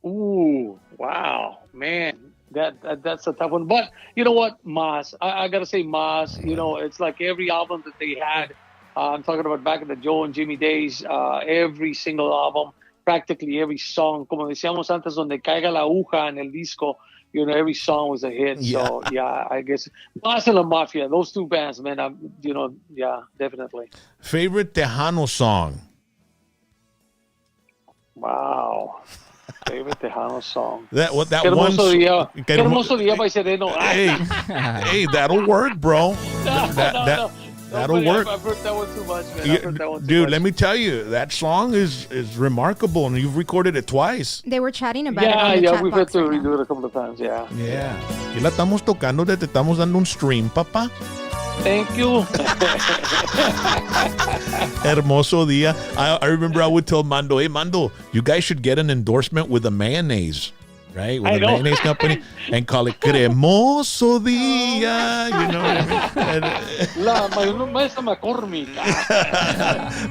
Ooh, wow, man, that's a tough one. But you know what, Mas, I gotta say, Mas. It's like every album that they had. I'm talking about back in the Joe and Jimmy days. Every single album, practically every song, como decíamos antes, donde caiga la aguja en el disco. Every song was a hit. Yeah. So yeah, I guess Mas and La Mafia, those two bands, man. Yeah, definitely. Favorite Tejano song. Wow. Favorite Tejano song. That Qué one. hermoso día. Qué Qué hermoso día by Sereno. Hey, that'll work, bro. That'll buddy, work. I've heard that one too much, man. I've heard that one too Dude, much. let me tell you, that song is remarkable, and you've recorded it twice. They were chatting about it on the Yeah, chat we've had box to right now. redo it a couple of times, yeah. Yeah. Y la estamos tocando, te estamos dando un stream, papá. Thank you. Hermoso día. I remember I would tell Mando, hey, Mando, you guys should get an endorsement with a mayonnaise, right? With I a know. mayonnaise company, and call it Cremoso Día. You know what I mean? La mayonesa McCormick.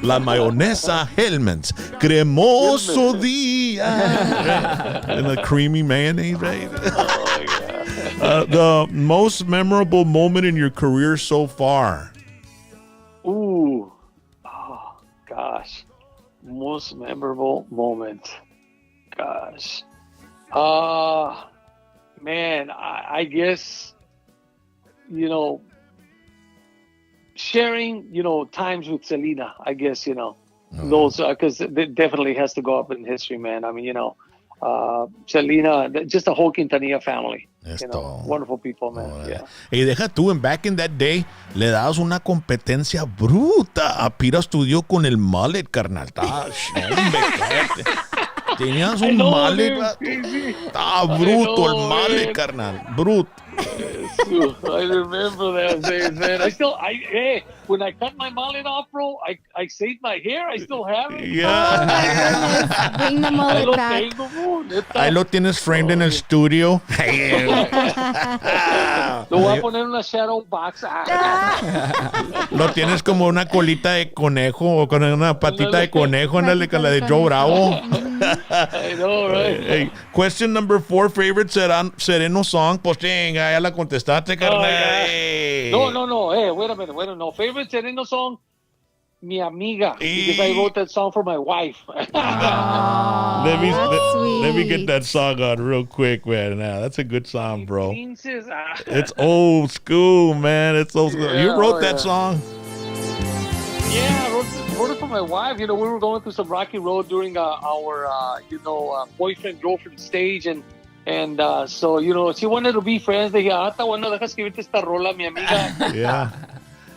La mayonesa Hellmann's. Cremoso Día. And the creamy mayonnaise, right? Oh, my God. The most memorable moment in your career so far. Ooh. Oh, gosh. Most memorable moment. Gosh. Man, I guess, sharing, times with Selena, I guess, those, because it definitely has to go up in history, man. I mean, Selena, just the whole Quintanilla family. Esto. Wonderful people, man. Yeah. Y deja tú, and back in that day, le dabas una competencia bruta a Pira Studio con el mullet, carnal. Tenías un mullet. Estaba bruto el mullet, carnal. Bruto. I remember those days, man. Hey, when I cut my mullet off, bro, I saved my hair. I still have it. Yeah. Bring the Ahí mullet lo back. tengo, bro. Neta. Ahí lo tienes framed en el estudio. Lo voy a poner en una shadow box. Lo tienes como una colita de conejo o con una patita de conejo, ándale, con la de Joe Bravo. I know, right? Hey, question number 4, favorite Sereno song. Pues chinga, ya la contestaste, carnal. yeah. Hey. No. Hey, wait a minute. No. Favorite Sereno song? Mi Amiga. Because I wrote that song for my wife. Let me get Sweet. that song on real quick, man. Now, that's a good song, bro. Princess. It's old school, man. It's old school. You Yeah, wrote oh, that yeah. song? Yeah, I wrote it for my wife. We were going through some rocky road during our boyfriend-girlfriend stage. And so, she wanted to be friends. They está bueno, deja escribirte esta rola, mi amiga. Yeah.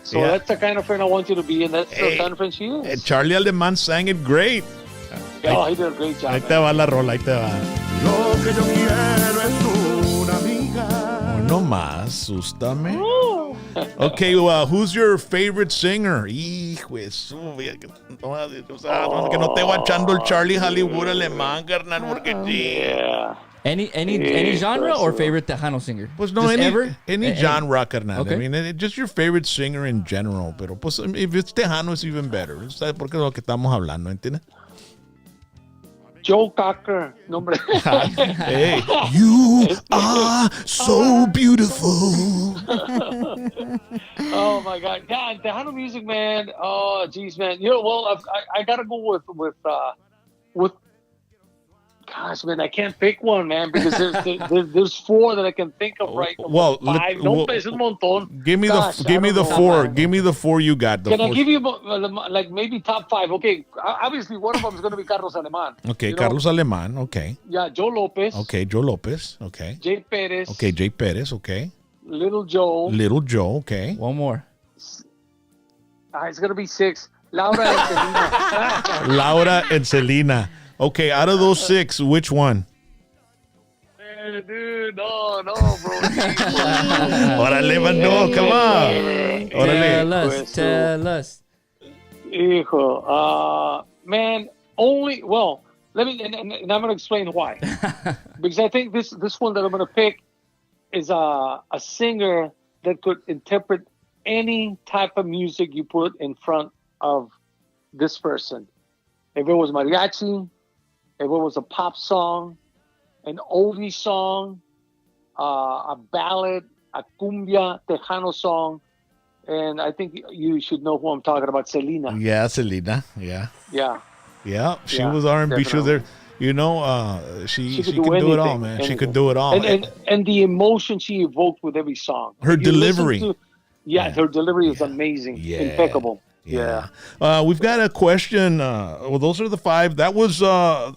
So Yeah. that's the kind of friend I want you to be, and that's the Hey. kind of friend she is. Charlie Alemán sang it great. Oh, he did a great job. Ahí man. te va la rola, ahí te va. Lo que yo quiero es una amiga. No más, sústame. Okay, who's your favorite singer? Hijo de su... que no te va echando el Charlie Hollywood Alemán, carnal, porque sí. Yeah. Any genre or favorite Tejano singer? Pues no, Just ever? any genre, carnal. Okay. I mean, just your favorite singer in general. Pero pues, if it's Tejano, it's even better. ¿Sabes por qué es lo que estamos hablando, entiendes? Joe Cocker. No, hombre. Hey, you are so beautiful. Oh, my God. Yeah, Tejano music, man. Oh, geez, man. I got to go with gosh, man, I can't pick one, man, because there's 4 that I can think of right now. Well, 5. Es un montón. Give me Gosh, the I don't know, 4. man. Give me the 4 you got. Can I give you like maybe top 5? Okay, obviously one of them is going to be Carlos Alemán. Okay, you know? Carlos Alemán. Okay. Yeah, Joe Lopez. Okay, Joe Lopez. Okay. Jay Perez. Okay, Jay Perez. Okay. Little Joe. Little Joe. Okay. One more. It's going to be 6. Laura and Selena. Laura and Selena. Okay, out of those 6, which one? Dude, no, bro. Órale, mano, come on. Órale. Tell us. Hijo, man, let me, and I'm going to explain why. Because I think this one that I'm going to pick, is a singer that could interpret any type of music you put in front of this person. If it was mariachi, if it was a pop song, an oldie song, a ballad, a cumbia, Tejano song, and I think you should know who I'm talking about, Selena. Yeah, Selena. Yeah. Yeah. Yeah. She Yeah, was R&B. She was there. definitely. You know, she She could can do do it all, anything, man. She anything. could do it all. And the emotion she evoked with every song. Her If you listen delivery. yeah, her delivery is Yeah. amazing. Yeah. Impeccable. Yeah. We've got a question. Well, those are the 5. That was the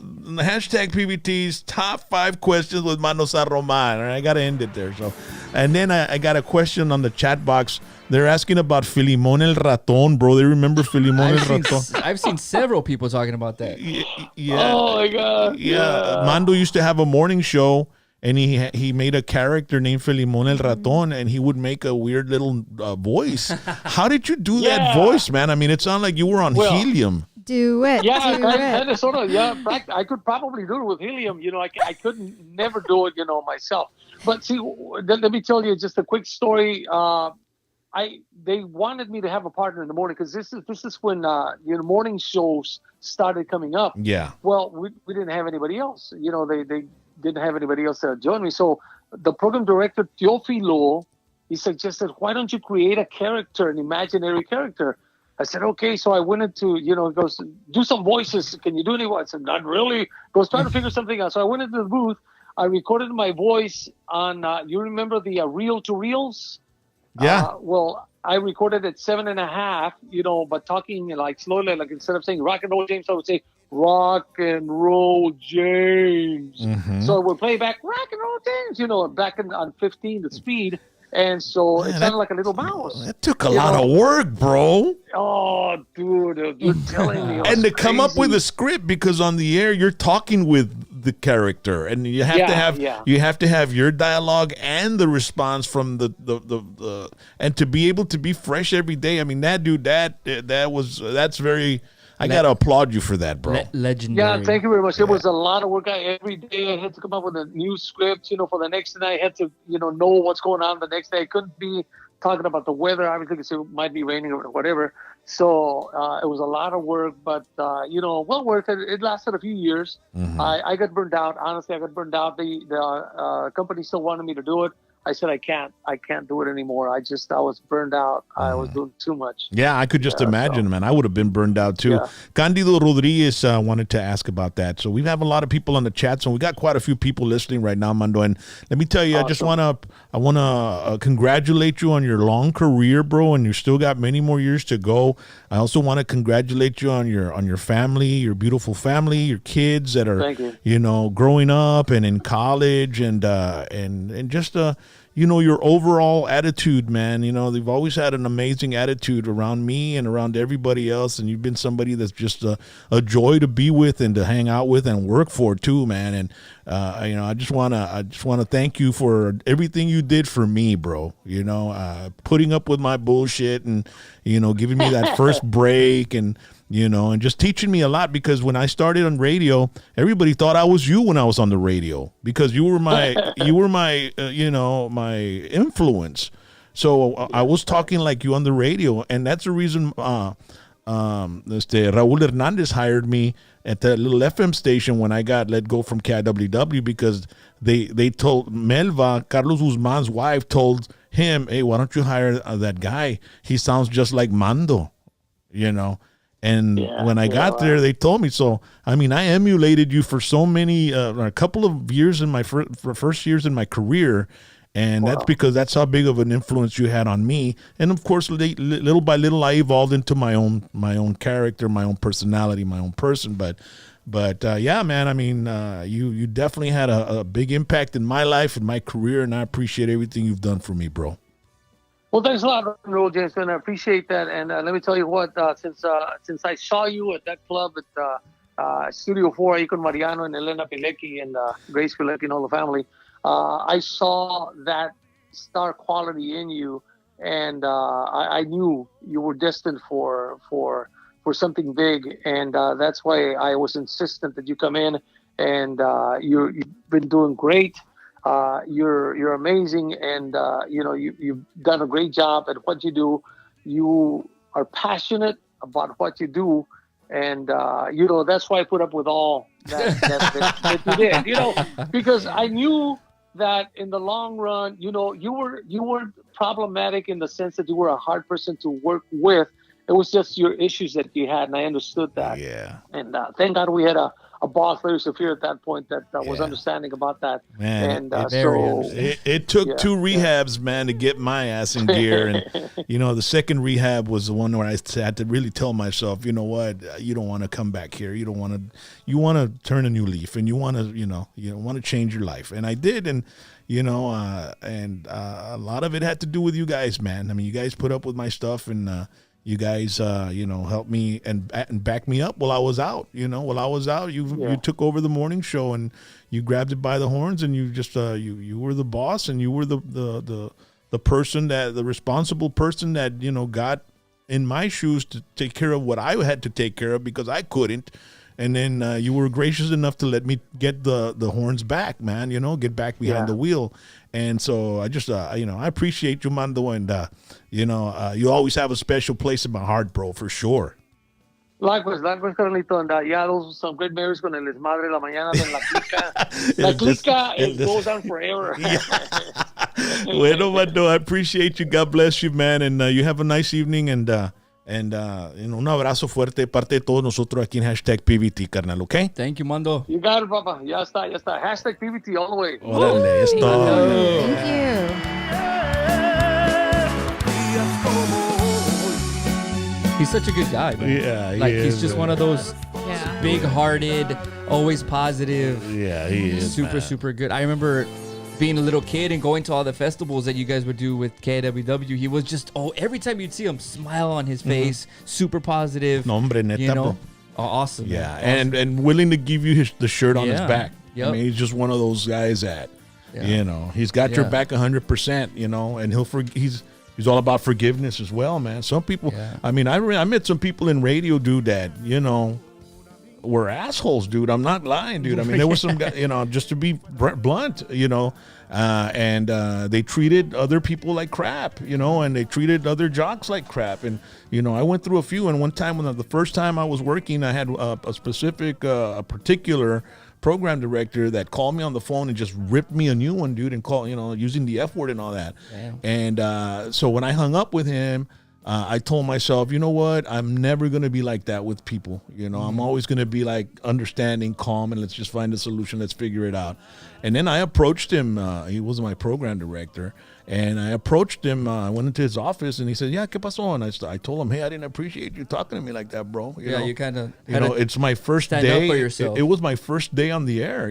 hashtag PBT's top 5 questions with Mano San Roman. I got to end it there. So, and then I got a question on the chat box. They're asking about Filimón el Ratón, bro. They remember Filimón el Ratón? I've seen several people talking about that. Yeah. Oh my God. Yeah. Mando used to have a morning show, and he made a character named Filimón el Ratón, and he would make a weird little voice. How did you do that Yeah. voice, man? I mean, it sounded like you were on Well, helium. Do it. Yeah, do it. kind of, sort of. Yeah, I could probably do it with helium. You know, I couldn't never do it. You know, myself. But see, let me tell you just a quick story. They wanted me to have a partner in the morning because this is when morning shows started coming up. Yeah. Well, we didn't have anybody else. You know, they didn't have anybody else to join me. So the program director Teofilo, he suggested, why don't you create a character, an imaginary character? I said, okay. So I went into, he goes, do some voices. Can you do any voice? I said, not really. Goes, trying to figure something out. So I went into the booth. I recorded my voice on, you remember the reel to reels? Yeah. Well, I recorded at 7.5, but talking like slowly, like instead of saying rock and roll James, I would say rock and roll James. Mhm. So we'll play back rock and roll James, back on 15, the speed. And so it Man, sounded like a little mouse. That took a lot of work, bro. Oh, dude, you're telling me. And to come up with a crazy. script, because on the air you're talking with the character, and you have to have your dialogue and the response from the and to be able to be fresh every day. I mean, that dude, that's very. I gotta applaud you for that, bro. Legendary. Yeah, thank you very much. It was a lot of work. Every day I had to come up with a new script, for the next day. I had to, know what's going on the next day. I couldn't be talking about the weather, obviously, because it might be raining or whatever. So it was a lot of work, but, well worth it. It lasted a few years. Mhm. I got burned out. Honestly, I got burned out. The company still wanted me to do it. I said, I can't do it anymore. I was burned out. I was doing too much. Yeah, I could just imagine, man. I would have been burned out too. Yeah. Candido Rodriguez wanted to ask about that. So we have a lot of people on the chat. So we got quite a few people listening right now, Mando. And let me tell you, Awesome. I wanna congratulate you on your long career, bro. And you still got many more years to go. I also want to congratulate you on your family, your beautiful family, your kids that are, Thank you. growing up and in college, and just your overall attitude, man. They've always had an amazing attitude around me and around everybody else, and you've been somebody that's just a joy to be with and to hang out with and work for too, man. And I just wanna thank you for everything you did for me, bro. Putting up with my bullshit and giving me that first break and just teaching me a lot, because when I started on radio, everybody thought I was you when I was on the radio, because you were my my influence. So I was talking like you on the radio, and that's the reason Raul Hernandez hired me at that little FM station when I got let go from KWW, because they told Melva, Carlos Guzman's wife, told him, hey, why don't you hire that guy? He sounds just like Mando, And when I got there, they told me. So, I mean, I emulated you for so many, a couple of years in my first years in my career. And that's because that's how big of an influence you had on me. And of course, little by little, I evolved into my own character, my own personality, my own person. But yeah, man, I mean, you definitely had a big impact in my life and my career. And I appreciate everything you've done for me, bro. Well, thanks a lot, Roll Jason. I appreciate that. And let me tell you what, since I saw you at that club at Studio 4, ahí con Mariano and Elena Pilecki and Grace Pilecki and all the family, I saw that star quality in you, and I knew you were destined for something big, and that's why I was insistent that you come in, and you've been doing great. you're amazing, and you've done a great job at what you do. You are passionate about what you do, and that's why I put up with all that you did. Because I knew that in the long run, you were problematic in the sense that you were a hard person to work with. It was just your issues that you had, and I understood that. Yeah. And thank God we had a boss, Larry Saphir, at that point that was understanding about that. Man, and it took two rehabs, man, to get my ass in gear. And the second rehab was the one where I had to really tell myself, you know what, you don't want to come back here. You want to turn a new leaf, and you want to change your life. And I did, and a lot of it had to do with you guys, man. I mean, you guys put up with my stuff, and you guys, helped me and backed me up while I was out. While I was out, you took over the morning show, and you grabbed it by the horns, and you just you were the boss, and you were the person the responsible person that got in my shoes to take care of what I had to take care of because I couldn't. And then you were gracious enough to let me get the horns back, man. Get back behind the wheel. And so I just, I appreciate you, Mando, and you always have a special place in my heart, bro, for sure. Likewise, Carlito, and those were some great memories con el desmadre de la mañana de la clica. La clica, it goes on forever. Bueno, Mando, I appreciate you. God bless you, man, and you have a nice evening, and un abrazo fuerte de parte de todos nosotros aquí en #PVT, carnal, ¿ok? Thank you, Mando. You got it, Papa. Ya está. #PVT all the way. Órale, es todo. Thank you. He's such a good guy, man. Yeah, he's just one of those big-hearted, always positive. Yeah, he is. Super good. I remember being a little kid and going to all the festivals that you guys would do with KWW. He was just every time you'd see him, smile on his face, super positive. No, hombre, neta, bro. Awesome. Yeah, man. Awesome. and willing to give you the shirt on his back. Yep. I mean, he's just one of those guys that, he's got your back 100%, and he's all about forgiveness as well, man. Some people, I mean, I met some people in radio, dude, that, were assholes, dude. I'm not lying, dude. I mean, there were some guys, just to be blunt, and they treated other people like crap, and they treated other jocks like crap. And, I went through a few. And one time, the first time I was working, I had a particular program director that called me on the phone and just ripped me a new one, dude, and called, using the F word and all that. Damn. And so when I hung up with him, I told myself, you know what? I'm never going to be like that with people. I'm always going to be like understanding, calm, and let's just find a solution. Let's figure it out. And then I approached him. He was my program director. And I approached him. I went into his office, and he said, "Yeah, ¿qué pasó?" And I told him, "Hey, I didn't appreciate you talking to me like that, bro." You kind of, it's my first day. Stand up for yourself. It was my first day on the air,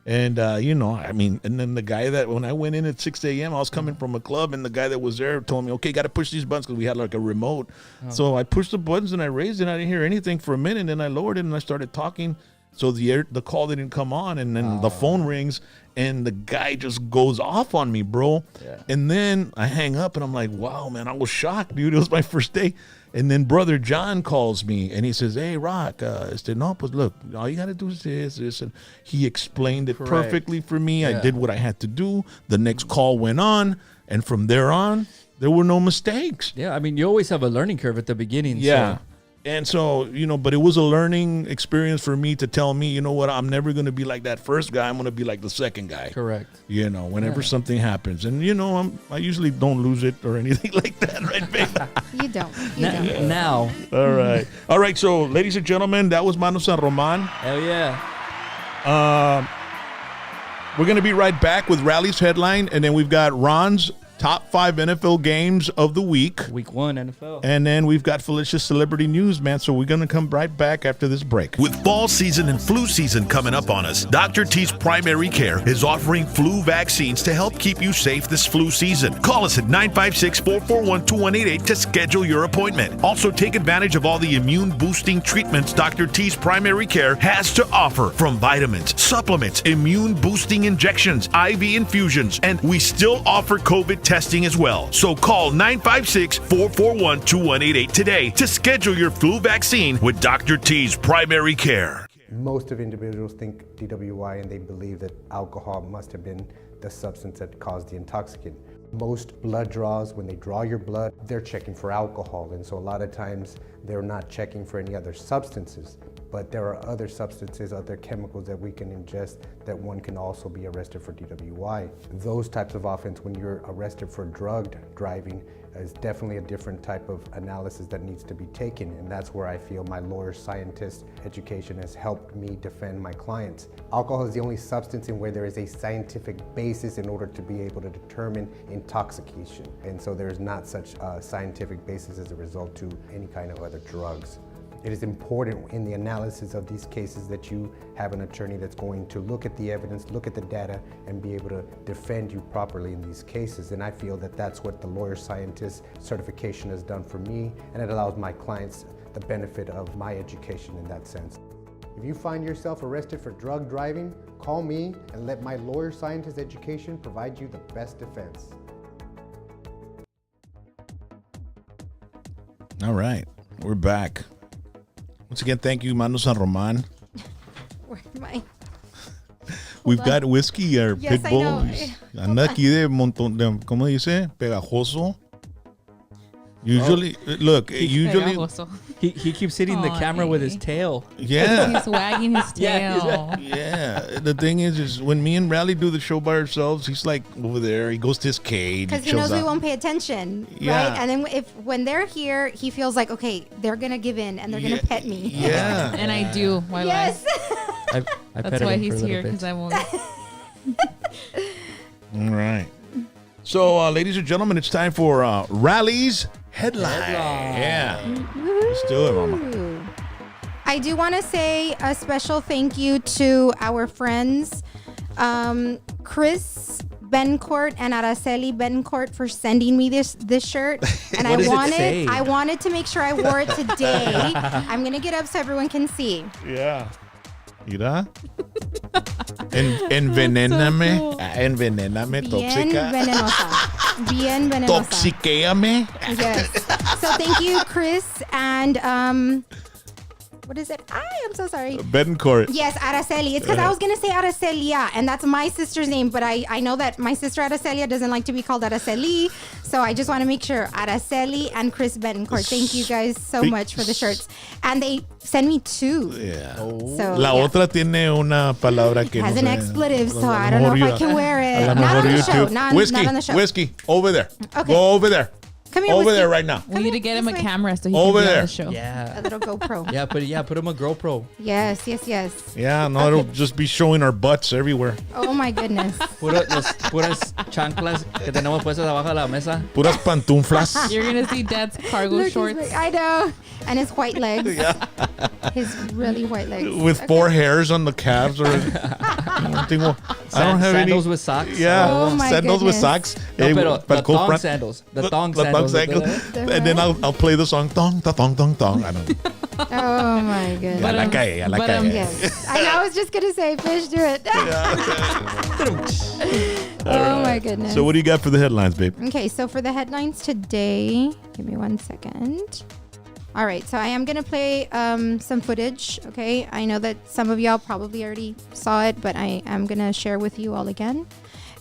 And I mean, and then the guy that when I went in at 6 a.m., I was coming from a club, and the guy that was there told me, "Okay, got to push these buttons," because we had like a remote. So I pushed the buttons and I raised it. And I didn't hear anything for a minute, and then I lowered it and I started talking. So the call didn't come on, and then the phone rings, and the guy just goes off on me, bro. Yeah. And then I hang up, and I'm like, wow, man, I was shocked, dude. It was my first day. And then Brother John calls me, and he says, "Hey, Rock, no, pues look, all you got to do is this. And he explained it perfectly for me. Yeah. I did what I had to do. The next call went on, and from there on, there were no mistakes. Yeah, I mean, you always have a learning curve at the beginning. Yeah. So. And so, but it was a learning experience for me to tell me, you know what, I'm never going to be like that first guy. I'm going to be like the second guy. Correct. Whenever something happens. And, I usually don't lose it or anything like that, right, babe? You don't. Now. All right. All right. So, ladies and gentlemen, that was Mano San Roman. Hell yeah. We're going to be right back with Rally's headline. And then we've got Ron's top 5 NFL games of the week. Week 1 NFL. And then we've got Felicia's celebrity news, man. So we're going to come right back after this break. With fall season and flu season coming up on us, Dr. T's Primary Care is offering flu vaccines to help keep you safe this flu season. Call us at 956-441-2188 to schedule your appointment. Also, take advantage of all the immune boosting treatments Dr. T's Primary Care has to offer, from vitamins, supplements, immune boosting injections, IV infusions, and we still offer COVID testing as well. So call 956-441-2188 today to schedule your flu vaccine with Dr. T's Primary Care. Most of individuals think DWI and they believe that alcohol must have been the substance that caused the intoxicant. Most blood draws, when they draw your blood, they're checking for alcohol, and so a lot of times they're not checking for any other substances. But there are other substances, other chemicals that we can ingest that one can also be arrested for DWI. Those types of offense, when you're arrested for drugged driving, is definitely a different type of analysis that needs to be taken, and that's where I feel my lawyer scientist education has helped me defend my clients. Alcohol is the only substance in where there is a scientific basis in order to be able to determine intoxication, and so there is not such a scientific basis as a result to any kind of other drugs. It is important in the analysis of these cases that you have an attorney that's going to look at the evidence, look at the data, and be able to defend you properly in these cases. And I feel that that's what the lawyer scientist certification has done for me, and it allows my clients the benefit of my education in that sense. If you find yourself arrested for drug driving, call me and let my lawyer scientist education provide you the best defense. All right, we're back. Once again, thank you, Mano San Roman. Where am I? We've got whiskey, our Yes, pit I bull. know. Anda aquí de montón de, ¿cómo dice? Pegajoso. Usually, look, usually, Pegajoso. He keeps hitting the Aw, camera with his eh. tail. yeah. He's wagging his Yeah, he's tail. Yeah, the thing is when me and Rally do the show by ourselves, he's like over there. He goes to his cage. Because he chills knows we out. won't pay attention, Yeah. right? And then when they're here, he feels like, okay, they're gonna give in and they're gonna pet me. Yeah. And I do. Why Yes. I That's petted why him for he's a here, little because bit. I won't. All right. So, ladies and gentlemen, it's time for Rally's Headline. Yeah. Let's do it, Mama. Ooh. I do want to say a special thank you to our friends, Chris Bencourt and Araceli Bencourt, for sending me this shirt. And What does it say? I wanted to make sure I wore it today. I'm gonna get up so everyone can see. Yeah. Mira. Envenéname. So cool. Envenéname, Bien tóxica. venenosa. Bien venenosa. Toxiquéame. Yes. So thank you, Chris, and what is it? I'm so sorry. Betancourt. Yes, Araceli. It's because I was going to say Aracelia, and that's my sister's name, but I know that my sister Aracelia doesn't like to be called Araceli, so I just want to make sure. Araceli and Chris Betancourt. Thank you guys so much for the shirts. And they send me two. Yeah. So, La yeah. otra tiene una palabra que Has no an sé. expletive, so A I lo don't know mejor if I can wear a it. lo Not mejor on the you show. too. Not Whiskey. on the show. Whiskey. Over there. Okay. Go over there. Come here, Over Whiskey. there right now. We need to get him a This way. camera so he Over can be there. on the show. A Yeah. little GoPro. Put him a GoPro. Yes. Yeah, no, it'll just be showing our butts everywhere. Oh my goodness. Puras chanclas que tenemos puestas abajo de la mesa. Puras pantuflas. You're going to see Dad's cargo Look, he's shorts. like- I know. And his white legs. His really white legs. With Okay. 4 hairs on the calves. Or, I don't have any. Sandals with socks. Yeah, Oh my sandals with goodness. socks. No, Hey, pero pa'l the cold thong front. sandals. The The thong thong sandals. sandals. And then I'll play the song. Thong, ta thong, thong, thong. I don't know. Oh my goodness. I like it. I like but, it. Yes. I was just going to say, fish, do it. Oh my goodness. So what do you got for the headlines, babe? Okay, so for the headlines today, give me 1 second. All right, so I am going to play some footage, okay? I know that some of y'all probably already saw it, but I am going to share with you all again.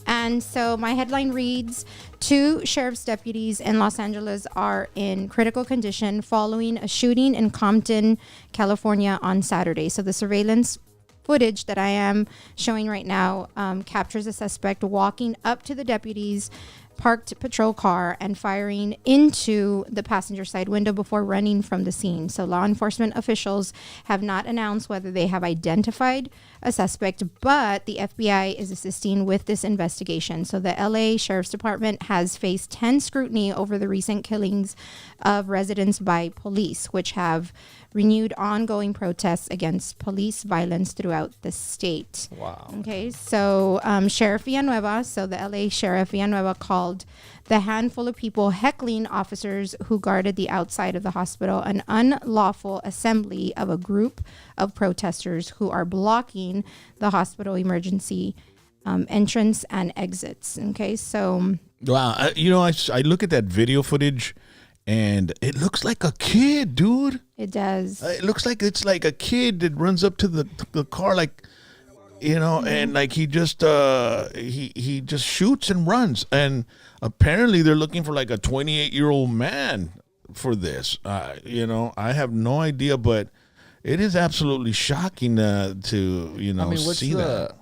And so my headline reads, 2 sheriff's deputies in Los Angeles are in critical condition following a shooting in Compton, California on Saturday. So the surveillance footage that I am showing right now captures a suspect walking up to the deputies' parked patrol car and firing into the passenger side window before running from the scene. So law enforcement officials have not announced whether they have identified a suspect, but the FBI is assisting with this investigation. So the LA Sheriff's Department has faced 10 scrutiny over the recent killings of residents by police, which have renewed ongoing protests against police violence throughout the state. Wow. Okay, so Sheriff Villanueva, so the LA Sheriff Villanueva called the handful of people heckling officers who guarded the outside of the hospital an unlawful assembly of a group of protesters who are blocking the hospital emergency entrance and exits. Okay, so Wow. I look at that video footage and it looks like a kid, dude. it does. It looks like it's like a kid that runs up to the car like you know, and like he just he just shoots and runs, and apparently they're looking for like a 28-year-old man for this. You know, I have no idea, but it is absolutely shocking to see that.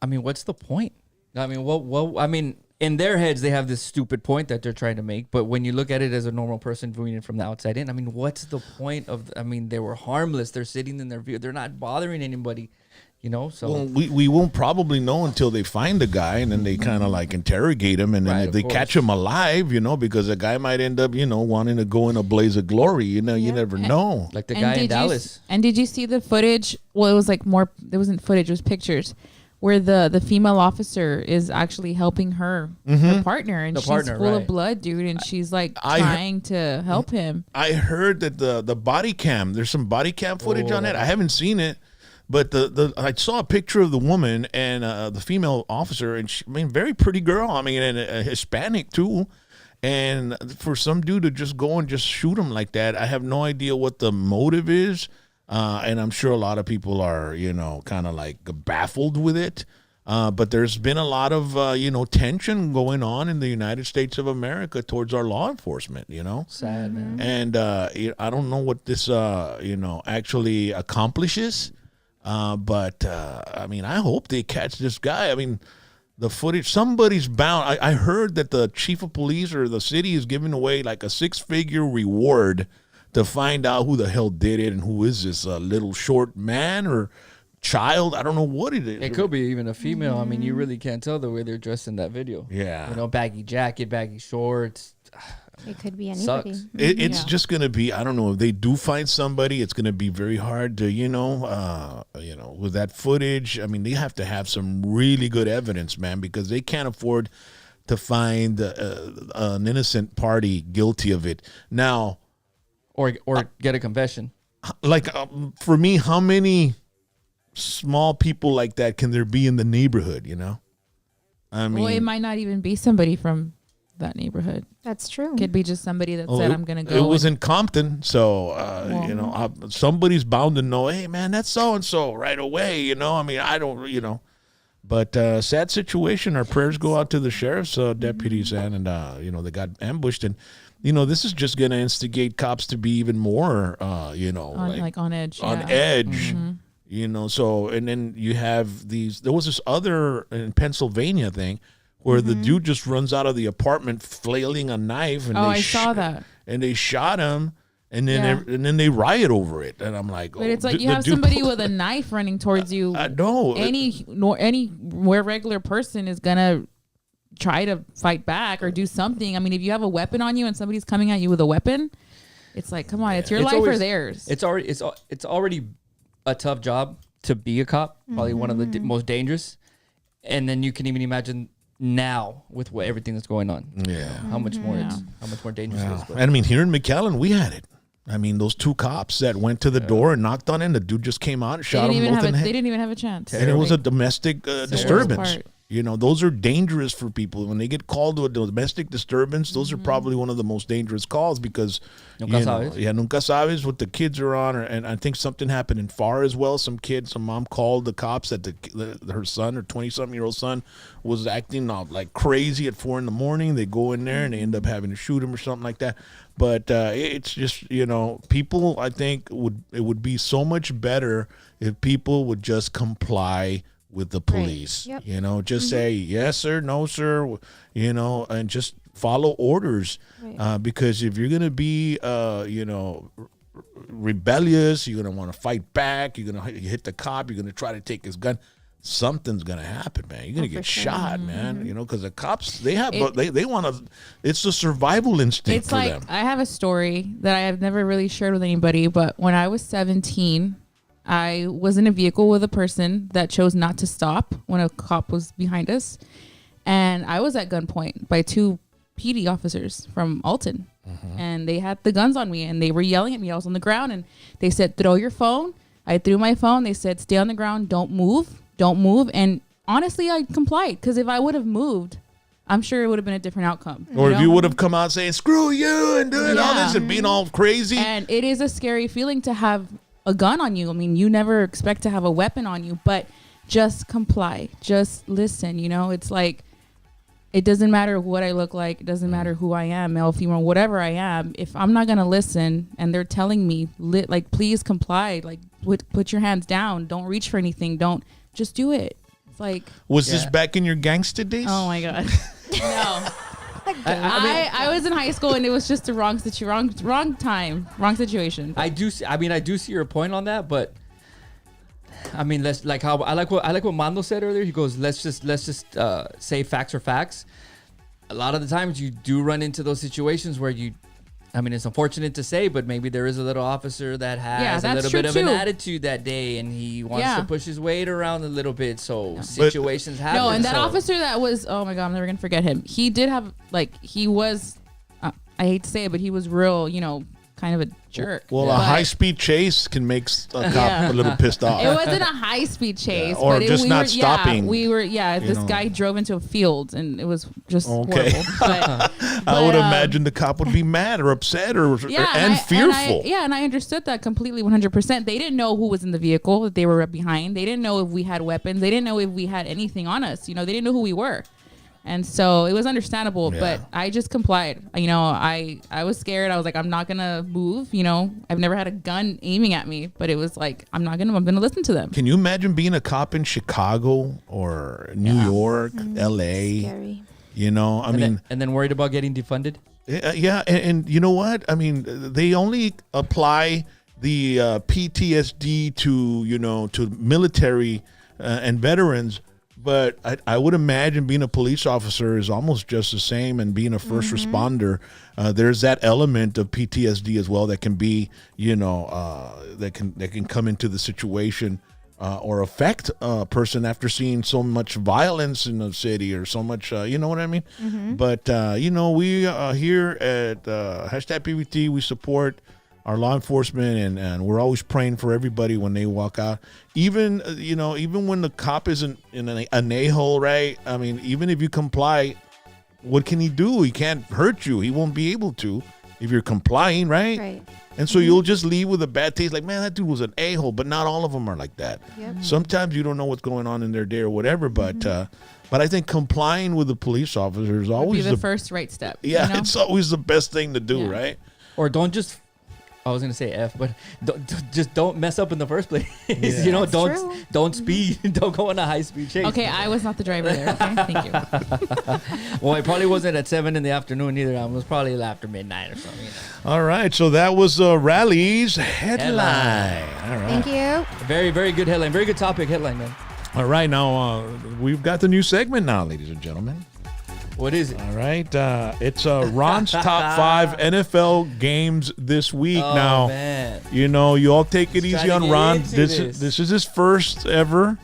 I mean, what's the point? I mean, what? I mean, in their heads, they have this stupid point that they're trying to make. But when you look at it as a normal person viewing it from the outside in, I mean, what's the point of? I mean, they were harmless. They're sitting in their view. They're not bothering anybody. You know, so well, we won't probably know until they find the guy, and then they kind of like interrogate him, and then if they catch him alive, you know, because the guy might end up, you know, wanting to go in a blaze of glory. You know, you never know. Like the guy in Dallas. And did you see the footage? Well, it was like more. There wasn't footage. It was pictures where the female officer is actually helping her partner, and she's full of blood, dude, and she's like trying to help him. I heard that the body cam. There's some body cam footage on it. I haven't seen it. But I saw a picture of the woman and the female officer, and she, I mean, very pretty girl. I mean, and a Hispanic too. And for some dude to just go and just shoot him like that, I have no idea what the motive is. And I'm sure a lot of people are, you know, kind of like baffled with it. But there's been a lot of, you know, tension going on in the United States of America towards our law enforcement, you know. Sad, man. And I don't know what this, you know, actually accomplishes. But I mean, I hope they catch this guy. I mean, the footage, somebody's bound. I heard that the chief of police or the city is giving away like a 6-figure reward to find out who the hell did it and who is this little short man or child. I don't know what it is. It could be even a female. I mean, you really can't tell the way they're dressed in that video. Yeah. You know, baggy jacket, baggy shorts. It could be anybody. Sucks. It's just going to be, I don't know, if they do find somebody, it's going to be very hard to, you know, with that footage. I mean, they have to have some really good evidence, man, because they can't afford to find an innocent party guilty of it. Now, or get a confession. Like, for me, how many small people like that can there be in the neighborhood, you know? I mean, well, it might not even be somebody from that neighborhood. That's true. Could be just somebody that said, I'm going to go. It was in Compton, so, you know, somebody's bound to know, hey, man, that's so-and-so right away, you know? I mean, I don't, you know. But sad situation. Our prayers go out to the sheriff's deputies, and you know, they got ambushed. And, you know, this is just going to instigate cops to be even more, you know. On edge. On edge. You know, so, and then you have there was this other in Pennsylvania thing where the dude just runs out of the apartment flailing a knife. And I saw that. And they shot him, and then they riot over it. And I'm like, but it's like you have somebody with a knife running towards you. I know. Any more regular person is going to try to fight back or do something. I mean, if you have a weapon on you and somebody's coming at you with a weapon, it's like, come on, it's your life or theirs. It's already a tough job to be a cop, probably one of the most dangerous. And then you can even imagine now with everything that's going on. Yeah. How much more dangerous it is. And I mean, here in McAllen, we had it. I mean, those two cops that went to the door and knocked on it, the dude just came out and shot them both in the head. They didn't even have a chance. And it was a domestic disturbance. You know, those are dangerous for people. When they get called to a domestic disturbance, those are probably one of the most dangerous calls because, nunca sabes what the kids are on. And I think something happened in Far as well. Some mom called the cops that her son, her 20-something-year-old son, was acting like crazy at 4 a.m. They go in there and they end up having to shoot him or something like that. But it's just, you know, people, I think, it would be so much better if people would just comply with the police. Right. Yep. You know, just say yes sir, no sir, you know, and just follow orders. Right. Because if you're gonna be you know, rebellious, you're gonna want to fight back, you're gonna hit the cop, you're gonna try to take his gun, something's gonna happen, man. You're gonna get shot, man. You know, because the cops, they want to. It's the survival instinct for them. I have a story that I have never really shared with anybody, but when I was 17, I was in a vehicle with a person that chose not to stop when a cop was behind us, and I was at gunpoint by 2 PD officers from Alton, and they had the guns on me, and they were yelling at me. I was on the ground, and they said, "Throw your phone." I threw my phone. They said, "Stay on the ground. Don't move. Don't move." And honestly, I complied, because if I would have moved, I'm sure it would have been a different outcome. Or if you would have come out saying, "Screw you," and doing all this and being all crazy. And it is a scary feeling to have a gun on you. I mean, you never expect to have a weapon on you, but just comply, just listen. You know, it's like, it doesn't matter what I look like. It doesn't matter who I am, male, female, whatever I am. If I'm not going to listen and they're telling me, like, please comply, like, put your hands down. Don't reach for anything. Don't, just do it. It's like. Was this back in your gangster days? Oh, my God. No. I was in high school and it was just the wrong time, wrong situation. I do see your point on that, but I mean, let's like how I like what Mando said earlier. He goes, let's just say facts are facts. A lot of the times you do run into those situations where I mean, it's unfortunate to say, but maybe there is a little officer that has a little bit of an attitude that day, and he wants to push his weight around a little bit. So situations happen. No, and that officer that was, oh my God, I'm never gonna forget him. He did have, like, he was, I hate to say it, but he was real, you know, kind of a jerk. Well, a high-speed chase can make a cop a little pissed off. It wasn't a high-speed chase, or but just not stopping. This guy drove into a field, and it was just horrible. But, I would imagine the cop would be mad or upset and fearful. And I understood that completely, 100%. They didn't know who was in the vehicle that they were behind. They didn't know if we had weapons. They didn't know if we had anything on us. You know, they didn't know who we were. And so it was understandable, but I just complied. You know, I was scared. I was like, I'm not going to move. You know, I've never had a gun aiming at me, but it was like, I'm going to listen to them. Can you imagine being a cop in Chicago or New York, LA? Scary. You know, I mean. And then worried about getting defunded? Yeah. And you know what? I mean, they only apply the PTSD to military and veterans. But I would imagine being a police officer is almost just the same, and being a first responder, there's that element of PTSD as well that can be, that can come into the situation or affect a person after seeing so much violence in the city or so much, you know what I mean? But, we here at hashtag PVT, we support our law enforcement, and we're always praying for everybody when they walk out. Even when the cop isn't in an a-hole, right? I mean, even if you comply, what can he do? He can't hurt you. He won't be able to if you're complying, right? Right. And so you'll just leave with a bad taste, like, man, that dude was an a-hole. But not all of them are like that. Yep. Sometimes you don't know what's going on in their day or whatever, but I think complying with the polist officer is always the first right step. Yeah, you know? It's always the best thing to do, right? Or don't just, I was gonna say F, but don't mess up in the first place. Yeah. Don't speed. Don't go on a high speed chase. Okay, I was not the driver there. Okay, thank you. Well, it probably wasn't at 7 in the afternoon either. It was probably after midnight or something. All right, so that was Rally's headline. All right. Thank you. Very, very good headline. Very good topic headline, man. All right, now we've got the new segment now, ladies and gentlemen. What is it? All right, it's Ron's top 5 NFL games this week. Now, man. You all take it easy on Ron. This is his first ever,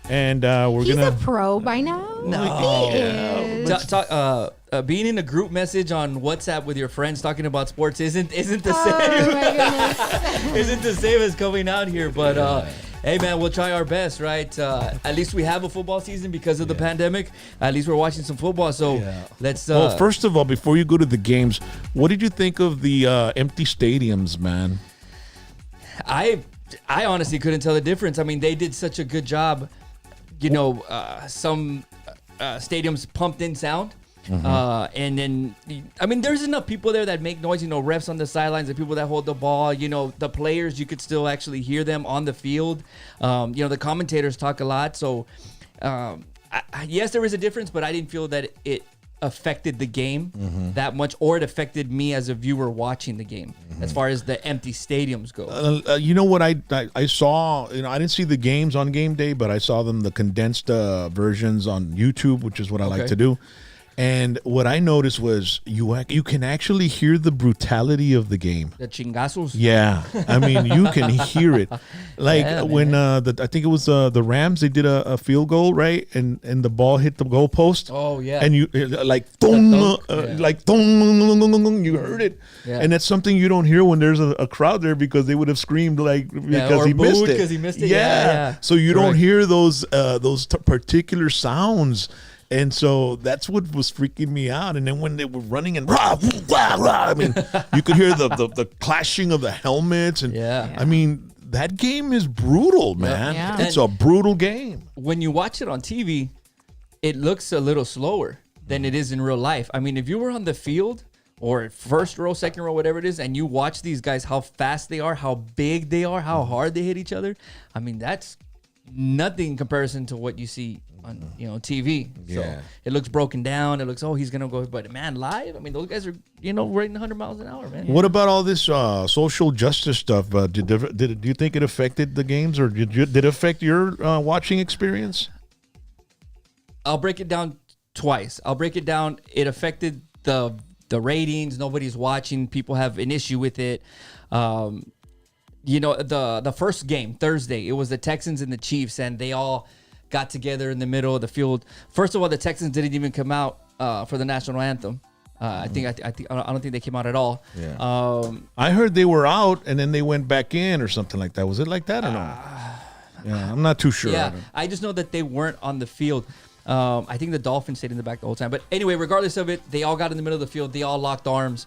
and He's a pro by now. No, he is. Being in a group message on WhatsApp with your friends talking about sports isn't the same. Oh my goodness. Isn't the same as coming out here, but. Hey, man, we'll try our best, right? At least we have a football season because of the pandemic. At least we're watching some football, so let's... well, first of all, before you go to the games, what did you think of the empty stadiums, man? I honestly couldn't tell the difference. I mean, they did such a good job. Some stadiums pumped in sound. And then, I mean, there's enough people there that make noise, refs on the sidelines, the people that hold the ball, the players, you could still actually hear them on the field. The commentators talk a lot. So, yes, there is a difference, but I didn't feel that it affected the game that much, or it affected me as a viewer watching the game as far as the empty stadiums go. You know what I saw, I didn't see the games on game day, but I saw the condensed versions on YouTube, which is what I like to do. And what I noticed was you can actually hear the brutality of the game. The chingazos. Yeah, I mean you can hear it. Like when I think it was the Rams, they did a field goal, right? And the ball hit the goalpost. Oh yeah. And you like thong, you heard it. Yeah. And that's something you don't hear when there's a crowd there, because they would have screamed because he missed it. Because he missed it. Yeah. So you don't hear those particular sounds. And so that's what was freaking me out. And then when they were running and I mean, you could hear the clashing of the helmets. And I mean, that game is brutal, man. Yeah. It's a brutal game. When you watch it on TV, it looks a little slower than it is in real life. I mean, if you were on the field or first row, second row, whatever it is, and you watch these guys, how fast they are, how big they are, how hard they hit each other, I mean, that's nothing in comparison to what you see on TV. Yeah. So it looks broken down. It looks, he's gonna go, but man, live, I mean, those guys are running 100 miles an hour, man. What about all this social justice stuff? Do you think it affected the games, or did it affect your watching experience? I'll break it down twice. I'll break it down. It affected the ratings. Nobody's watching. People have an issue with it. The first game, Thursday, it was the Texans and the Chiefs, and they all got together in the middle of the field. First of all, the Texans didn't even come out for the national anthem. I don't think they came out at all. Yeah. I heard they were out and then they went back in or something like that. Was it like that or no? Yeah, I'm not too sure. Yeah, I just know that they weren't on the field. I think the Dolphins stayed in the back the whole time. But anyway, regardless of it, they all got in the middle of the field. They all locked arms.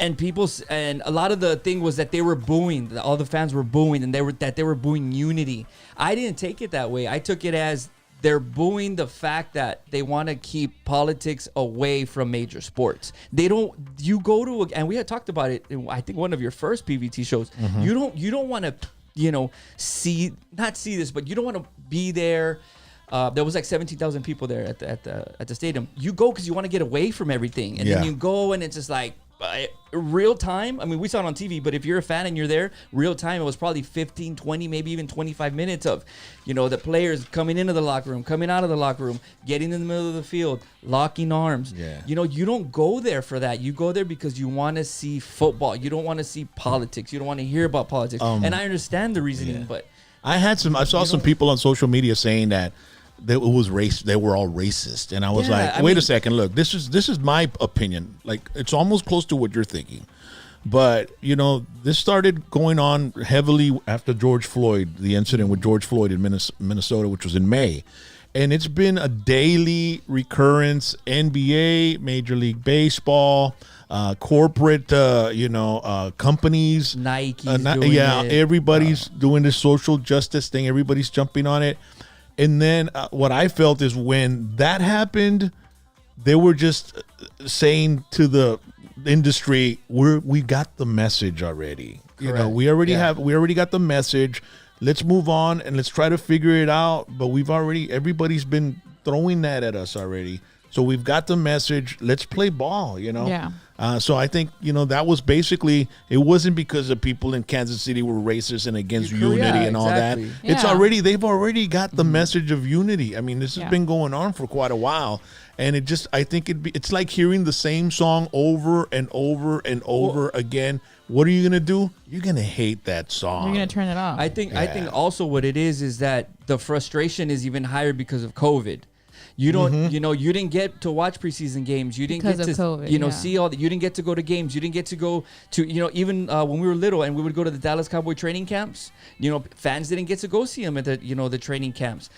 And a lot of the thing was that they were booing. All the fans were booing, and they were booing unity. I didn't take it that way. I took it as they're booing the fact that they want to keep politics away from major sports. They don't. You go to and we had talked about it in, I think, one of your first PVT shows. Mm-hmm. You don't want to not see this, but you don't want to be there. There was like 17,000 people there at the stadium. You go because you want to get away from everything, and then you go and it's just like real time. I mean, we saw it on TV, but if you're a fan and you're there, real time, it was probably 15, 20, maybe even 25 minutes of, the players coming into the locker room, coming out of the locker room, getting in the middle of the field, locking arms. Yeah. You don't go there for that. You go there because you want to see football. You don't want to see politics. You don't want to hear about politics. And I understand the reasoning, but I saw some people on social media saying that it was race. They were all racist, and I was wait a second. Look, this is my opinion. Like, it's almost close to what you're thinking, but this started going on heavily after George Floyd, the incident with George Floyd in Minnesota, which was in May, and it's been a daily recurrence. NBA, Major League Baseball, corporate, companies, Nike, everybody's doing this social justice thing. Everybody's jumping on it. And then what I felt is when that happened, they were just saying to the industry, we got the message already. Correct. We already got the message. Let's move on and let's try to figure it out. But everybody's been throwing that at us already. So we've got the message. Let's play ball, Yeah. So I think, that was basically, it wasn't because the people in Kansas City were racist and against unity and all that. Yeah. They've already got the message of unity. I mean, this has been going on for quite a while. And I think it's like hearing the same song over and over and over again. What are you going to do? You're going to hate that song. You're going to turn it off. I think also what it is that the frustration is even higher because of COVID. You don't, you didn't get to watch preseason games. You didn't get to, COVID, see all that. You didn't get to go to games. You didn't get to go to, even when we were little and we would go to the Dallas Cowboy training camps. Fans didn't get to go see them at the, the training camps.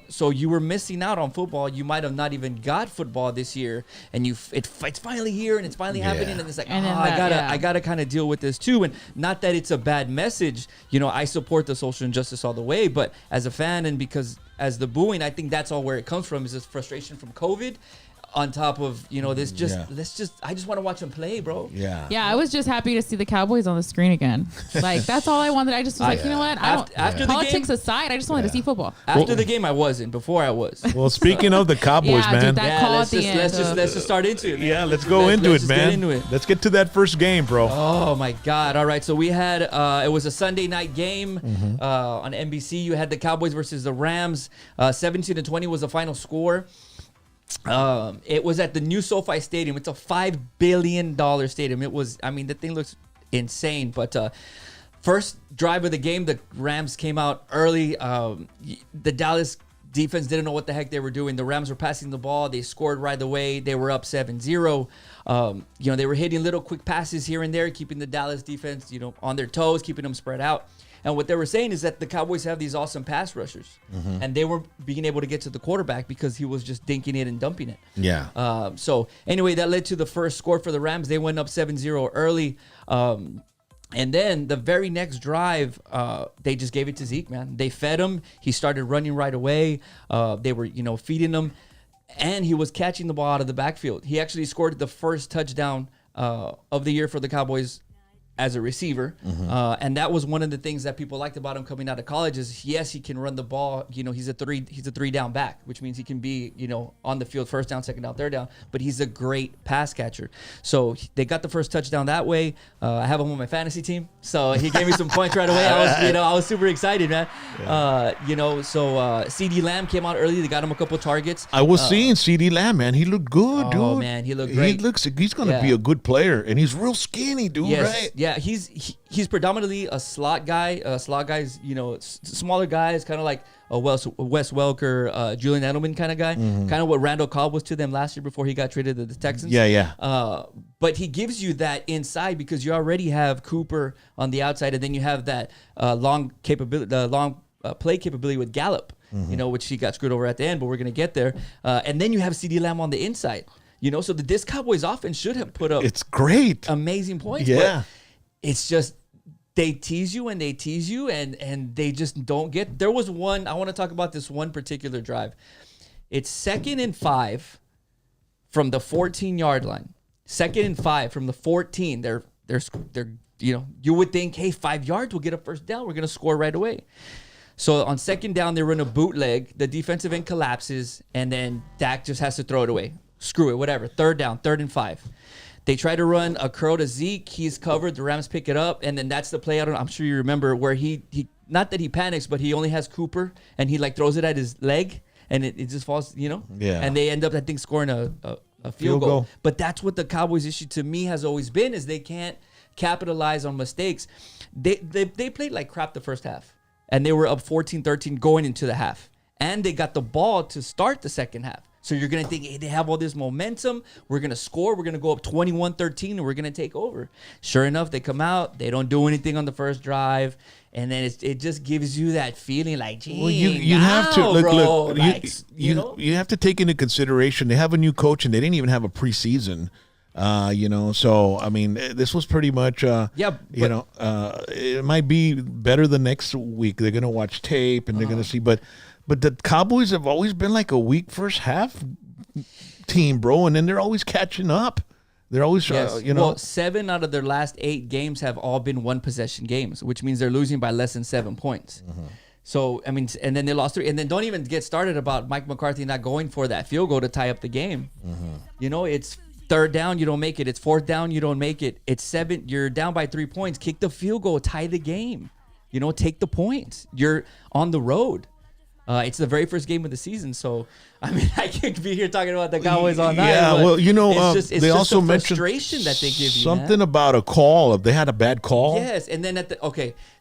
So you were missing out on football. You might have not even got football this year, and it's finally here and it's finally happening. And it's like, I gotta kind of deal with this too. And not that it's a bad message. I support the social injustice all the way, but as a fan and because as the booing, I think that's all where it comes from, is this frustration from COVID on top of, this I just want to watch them play, bro. Yeah. Yeah, I was just happy to see the Cowboys on the screen again. Like, that's all I wanted. I just was like, you know what? After the politics game, aside, I just wanted to see football. After the game, I wasn't. Before I was. Well, speaking of the Cowboys, man. Dude, that call at the end. Let's just start into it, man. Yeah, let's go into it, man. Get into it. Let's get to that first game, bro. Oh, my God. All right, so we had, it was a Sunday night game on NBC. You had the Cowboys versus the Rams. 17-20 was the final score. It was at the new SoFi Stadium. It's a $5 billion stadium. The thing looks insane. But first drive of the game, the Rams came out early. The Dallas defense didn't know what the heck they were doing. The Rams were passing the ball. They scored right away. They were up 7-0. They were hitting little quick passes here and there, keeping the Dallas defense, on their toes, keeping them spread out. And what they were saying is that the Cowboys have these awesome pass rushers, and they were being able to get to the quarterback because he was just dinking it and dumping it. Yeah. So anyway, that led to the first score for the Rams. They went up 7-0 early. And then the very next drive, they just gave it to Zeke, man. They fed him. He started running right away. They were, feeding him. And he was catching the ball out of the backfield. He actually scored the first touchdown of the year for the Cowboys as a receiver. And that was one of the things that people liked about him coming out of college is, yes, he can run the ball. He's a three down back, which means he can be, on the field, first down, second down, third down, but he's a great pass catcher. So they got the first touchdown that way. I have him on my fantasy team. So he gave me some points right away. I was super excited, man. So CD Lamb came out early. They got him a couple targets. I was seeing CD Lamb, man. He looked good, dude. Oh, man, he looked great. He's going to be a good player, and he's real skinny, dude, right? Yeah, he's predominantly a slot guy. Slot guys, smaller guys, kind of like a Wes Welker, Julian Edelman kind of guy. Kind of what Randall Cobb was to them last year before he got traded to the Texans. Yeah. But he gives you that inside because you already have Cooper on the outside, and then you have that long play capability with Gallup, which he got screwed over at the end, but we're going to get there. And then you have CeeDee Lamb on the inside. So this Cowboys offense should have put up it's great, amazing points. Yeah. But it's just they tease you and they just don't get. There was one, I want to talk about this one particular drive. It's 2nd and 5 from the 14-yard line. 2nd and 5 from the 14. They're you would think, hey, 5 yards, we'll get a first down. We're going to score right away. So on 2nd down, they run a bootleg. The defensive end collapses, and then Dak just has to throw it away. Screw it, whatever. 3rd down, 3rd and 5. They try to run a curl to Zeke. He's covered. The Rams pick it up, and then that's the play. I'm sure you remember where he not that he panics, but he only has Cooper, and he throws it at his leg, and it just falls, Yeah. And they end up, I think, scoring a field goal. But that's what the Cowboys' issue to me has always been is they can't capitalize on mistakes. They played like crap the first half, and they were up 14-13 going into the half, and they got the ball to start the second half. So you're going to think, hey, they have all this momentum. We're going to score. We're going to go up 21-13, and we're going to take over. Sure enough, they come out. They don't do anything on the first drive. And then it just gives you that feeling like, gee, well, you have to look. you you have to take into consideration they have a new coach and they didn't even have a preseason. So I mean, this was pretty much. It might be better the next week. They're gonna watch tape and they're gonna see, but the Cowboys have always been like a weak first half team, bro, and then they're always catching up. They're always, Well, 7 out of their last 8 games have all been one possession games, which means they're losing by less than 7 points. So, I mean, and then they lost 3. And then don't even get started about Mike McCarthy not going for that field goal to tie up the game. It's 3rd down, you don't make it. It's 4th down, you don't make it. It's 7, you're down by 3 points. Kick the field goal, tie the game. Take the points. You're on the road. It's the very first game of the season, so I mean, I could be here talking about the Cowboys all night. Yeah, well, it's they also mentioned frustration that they give you. Something about a call. If they had a bad call, yes, and then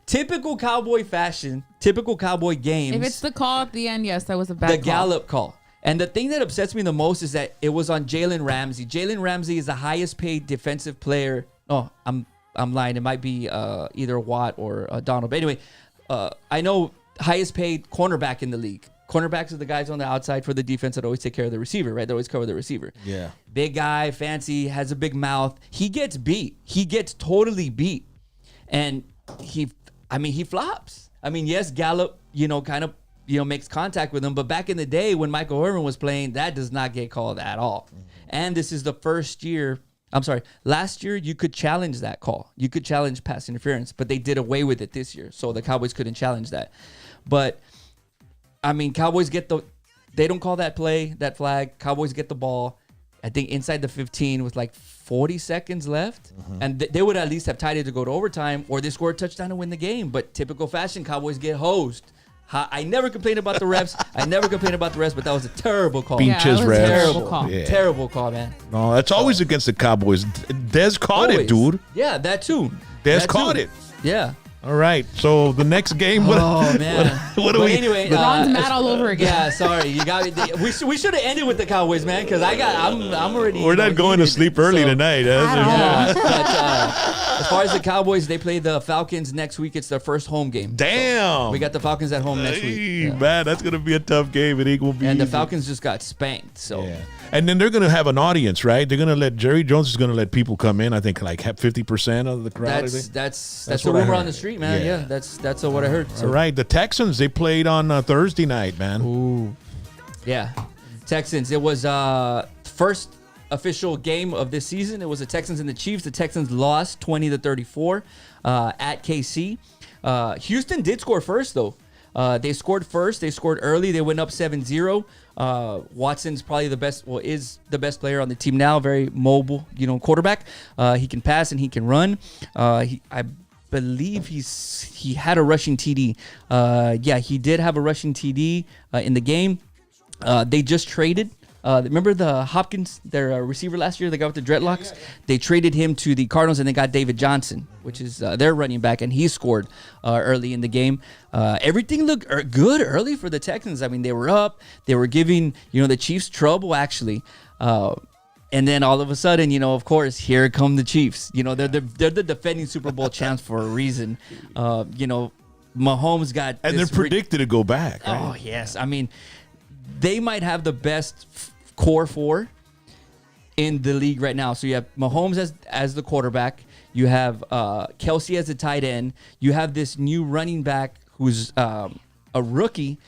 typical Cowboy fashion, typical Cowboy games. If it's the call at the end, yes, that was a bad call. The Gallup call. And the thing that upsets me the most is that it was on Jalen Ramsey. Jalen Ramsey is the highest paid defensive player. Oh, I'm lying. It might be either Watt or Donald. But anyway, I know highest paid cornerback in the league. Cornerbacks are the guys on the outside for the defense that always take care of the receiver, right? They always cover the receiver. Yeah. Big guy, fancy, has a big mouth. He gets beat. He gets totally beat. And he flops. I mean, yes, Gallup, kind of, makes contact with him. But back in the day when Michael Irvin was playing, that does not get called at all. And this is the first year. Last year you could challenge that call. You could challenge pass interference, but they did away with it this year. So the Cowboys couldn't challenge that. But, I mean, Cowboys they don't call that play, that flag. Cowboys get the ball, I think, inside the 15 with like 40 seconds left. And they would at least have tied it to go to overtime, or they score a touchdown to win the game. But typical fashion, Cowboys get hosed. I never complained about the refs. But that was a terrible call. Pinches refs. Terrible call. Yeah. Terrible call, man. No, that's always against the Cowboys. Dez caught it, dude. Yeah, that too. Dez caught it. Yeah. All right. So the next game. Oh man. What do we? Anyway, Ron's mad all over again. Yeah, sorry. You got me. We should have ended with the Cowboys, man, because I'm already. We're not going to sleep early tonight. Yeah, but as far as the Cowboys, they play the Falcons next week. It's their first home game. Damn. So we got the Falcons at home next week. Hey, Yeah. man, that's gonna be a tough game. It will be. And the easy. Falcons just got spanked. So Yeah. And then they're gonna have an audience, right? They're gonna let Jerry Jones is gonna let people come in. I think like 50% of the crowd. I think. that's That's the what I rumor heard. on the street, man. Yeah. Yeah, that's what I heard. So. All right. The Texans, they played on Thursday night, man. Ooh. Yeah. Texans. It was first official game of this season. It was the Texans and the Chiefs. The Texans lost 20-34 at KC. Houston did score first, though. They scored first. They scored early. They went up 7-0. Watson's probably is the best player on the team now. Very mobile, quarterback. He can pass and he can run. I believe he had a rushing TD. Yeah, he did have a rushing TD in the game. They just traded. Remember the Hopkins, their receiver last year, the guy with the dreadlocks? Yeah. They traded him to the Cardinals, and they got David Johnson, which is their running back, and he scored early in the game. Everything looked good early for the Texans. I mean, they were up. They were giving, the Chiefs trouble, actually. And then all of a sudden, of course, here come the Chiefs. They're the defending Super Bowl champs for a reason. Mahomes got And they're predicted to go back. Right? Oh, yes. I mean, they might have the best core four in the league right now. So you have Mahomes as the quarterback. You have Kelsey as a tight end. You have this new running back who's a rookie,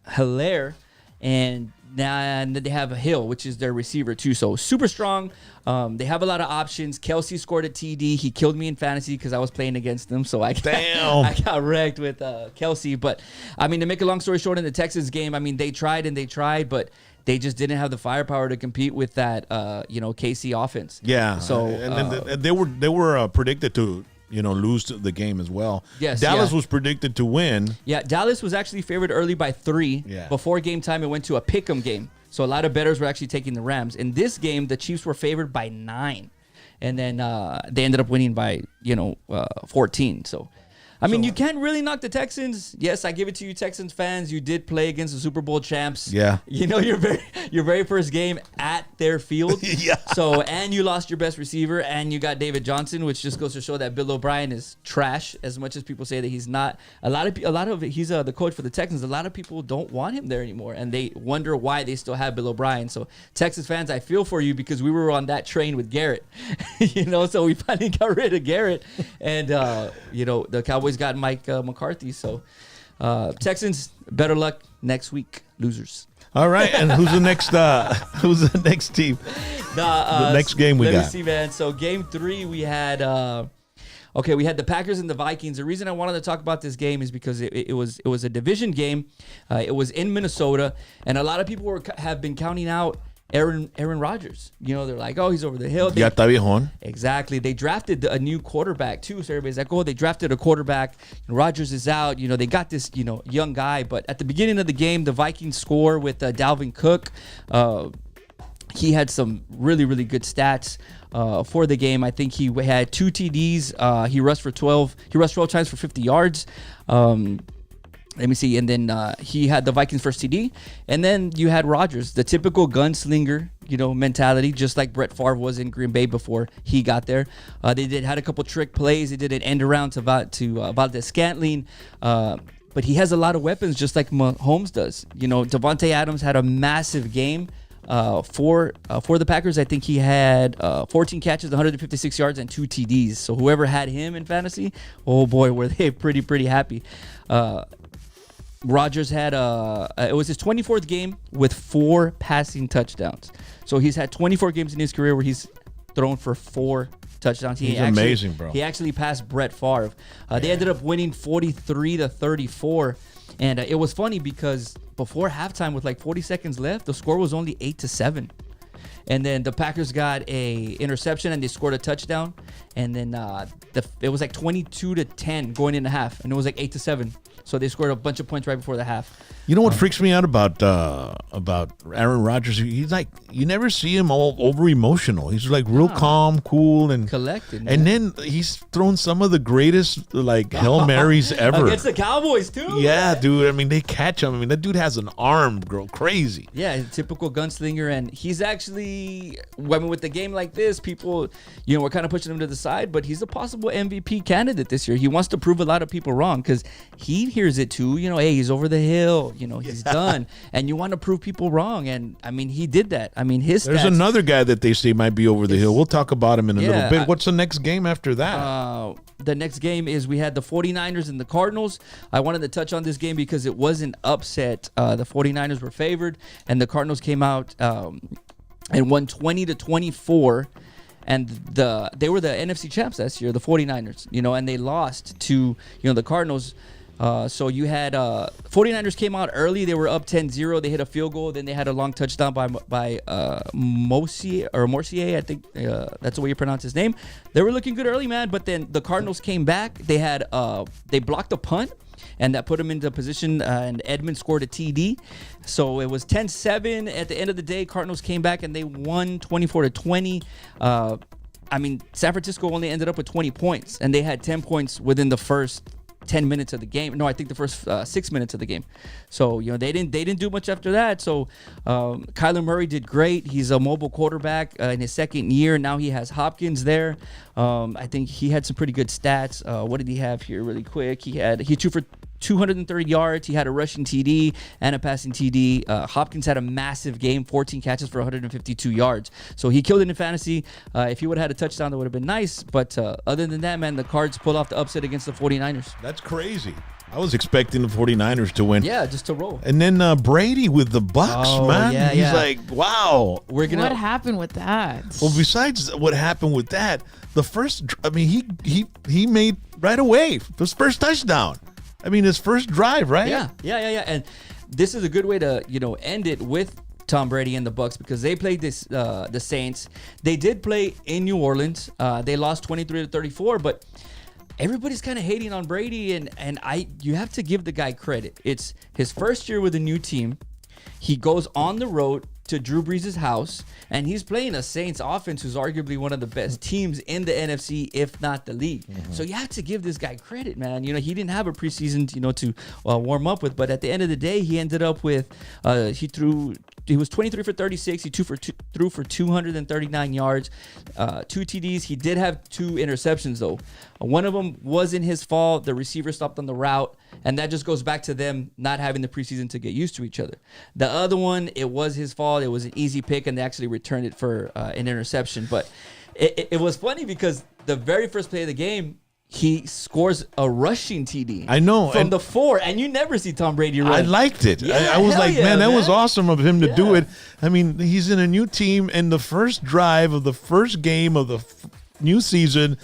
Hilaire, and now they have Hill, which is their receiver too. So super strong. They have a lot of options. Kelsey scored a TD. He killed me in fantasy because I was playing against them. So I got wrecked with Kelsey. But I mean, to make a long story short, in the Texans game, I mean, they tried, but they just didn't have the firepower to compete with that, KC offense. Yeah. So and then they were predicted to lose the game as well. Yes, Dallas yeah. was predicted to win. Yeah, Dallas was actually favored early by 3. Yeah. Before game time, it went to a pick'em game. So a lot of bettors were actually taking the Rams. In this game, the Chiefs were favored by 9. And then they ended up winning by, 14. So, I mean, you can't really knock the Texans. Yes, I give it to you, Texans fans. You did play against the Super Bowl champs. Yeah. Your very first game at their field. Yeah. So, and you lost your best receiver, and you got David Johnson, which just goes to show that Bill O'Brien is trash. As much as people say that he's not, a lot of he's the coach for the Texans. A lot of people don't want him there anymore, and they wonder why they still have Bill O'Brien. So, Texas fans, I feel for you because we were on that train with Garrett. So we finally got rid of Garrett, and the Cowboys got Mike McCarthy. So Texans, better luck next week, losers. All right, and who's the next? Who's the next team? The next game we got. Let me see, man. So game 3, we had. We had the Packers and the Vikings. The reason I wanted to talk about this game is because it was a division game. It was in Minnesota, and a lot of people have been counting out Aaron Rodgers. They're like, oh, he's over the hill. Ya está viejón. Exactly. They drafted a new quarterback too. So everybody's like, oh, they drafted a quarterback. Rodgers is out. They got this, young guy. But at the beginning of the game, the Vikings score with Dalvin Cook. He had some really, really good stats for the game. I think he had 2 TDs. He rushed 12 times for 50 yards. Let me see. And then he had the Vikings' first TD. And then you had Rodgers, the typical gunslinger, mentality, just like Brett Favre was in Green Bay before he got there. They had a couple trick plays. They did an end around to Valdez-Scantling. But he has a lot of weapons, just like Mahomes does. Devontae Adams had a massive game for the Packers. I think he had 14 catches, 156 yards, and 2 TDs. So whoever had him in fantasy, oh boy, were they pretty happy. Rodgers had it was his 24th game with 4 passing touchdowns. So he's had 24 games in his career where he's thrown for 4 touchdowns. He's amazing, bro. He actually passed Brett Favre. They ended up winning 43-34, and it was funny because before halftime, with like 40 seconds left, the score was only 8-7. And then the Packers got a interception and they scored a touchdown. And then it was like 22-10 going into half, and it was like 8-7. So they scored a bunch of points right before the half. You know what freaks me out about Aaron Rodgers? He's like, you never see him all over emotional. He's like real calm, cool, and collected. And then he's thrown some of the greatest like Hail Marys ever against the Cowboys too. Yeah, dude. I mean, they catch him. I mean, that dude has an arm, girl, crazy. Yeah, typical gunslinger, and he's actually. I mean, with the game like this, people, we're kind of pushing him to the side, but he's a possible MVP candidate this year. He wants to prove a lot of people wrong because he hears it too. Hey, he's over the hill. He's done, and you want to prove people wrong. And I mean, he did that. I mean, there's another guy that they say might be over the hill. We'll talk about him in a little bit. What's the next game after that? The next game is we had the 49ers and the Cardinals. I wanted to touch on this game because it wasn't upset. The 49ers were favored, and the Cardinals came out and won 20-24. And they were the NFC champs last year, the 49ers, and they lost to, the Cardinals. So you had 49ers came out early. They were up 10-0. They hit a field goal. Then they had a long touchdown by Morsier, I think that's the way you pronounce his name. They were looking good early, man. But then the Cardinals came back. They blocked a punt, and that put them into position. And Edmonds scored a TD. So it was 10-7. At the end of the day, Cardinals came back and they won 24-20. I mean, San Francisco only ended up with 20 points, and they had 10 points within the first 10 minutes of the game. No, I think the first 6 minutes of the game. So, they didn't do much after that. So, Kyler Murray did great. He's a mobile quarterback in his second year. Now he has Hopkins there. I think he had some pretty good stats. What did he have here really quick? He threw for 230 yards. He had a rushing TD and a passing TD. Hopkins had a massive game, 14 catches for 152 yards. So he killed it in fantasy. If he would have had a touchdown, that would have been nice. But other than that, man, the Cards pulled off the upset against the 49ers. That's crazy. I was expecting the 49ers to win. Yeah, just to roll. And then Brady with the Bucks, man. Yeah, He's like, wow. What happened with that? Well, besides what happened with that, the first, I mean, he made right away his first touchdown. I mean, his first drive, right? Yeah. And this is a good way to, end it with Tom Brady and the Bucks because they played the Saints. They did play in New Orleans. They lost 23-34, but everybody's kind of hating on Brady, and you have to give the guy credit. It's his first year with a new team. He goes on the road to Drew Brees' house, and he's playing a Saints offense who's arguably one of the best teams in the NFC, if not the league. Mm-hmm. So you have to give this guy credit, man. He didn't have a preseason, to warm up with, but at the end of the day, he ended up with he was 23 for 36. He threw for 239 yards, 2 TDs. He did have 2 interceptions, though. One of them wasn't his fault. The receiver stopped on the route, and that just goes back to them not having the preseason to get used to each other. The other one, it was his fault. It was an easy pick, and they actually returned it for an interception. But it was funny because the very first play of the game, he scores a rushing TD. I know. From the 4, and you never see Tom Brady run. I liked it. Yeah, I was like, man, that was man. awesome of him to do it. I mean, he's in a new team, and the first drive of the first game of the new season,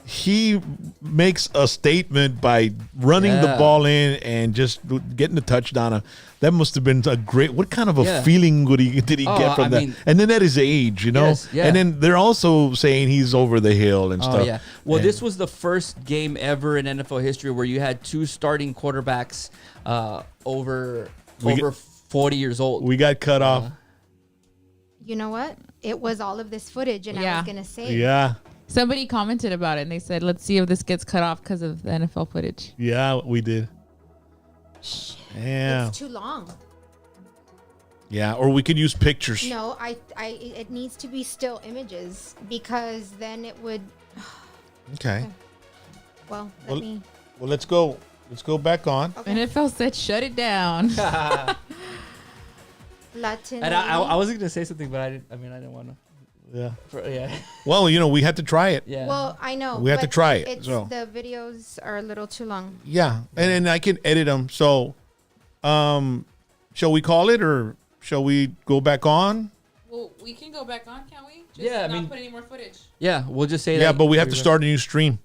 he makes a statement by running the ball in and just getting the touchdown. That must have been a great. What kind of a feeling did he get from that? And then at his age, Yes, yeah. And then they're also saying he's over the hill and stuff. Yeah. Well, this was the first game ever in NFL history where you had 2 starting quarterbacks over 40 years old. We got cut off. You know what? It was all of this footage, and I was gonna say. Yeah. Somebody commented about it, and they said, let's see if this gets cut off because of the NFL footage. Yeah, we did. Yeah. It's too long. Yeah, or we could use pictures. No, it needs to be still images because then it would. Okay. Well, let's go. Let's go back on. Okay. NFL said shut it down. Latin. And I was going to say something, but I didn't want to. Yeah. Well, we had to try it. Yeah. Well, I know. We have to try it. So the videos are a little too long. Yeah, and I can edit them. So, shall we call it or shall we go back on? Well, we can go back on, can't we? Not put any more footage. Yeah, we'll just say that. Yeah, but we have to start a new stream.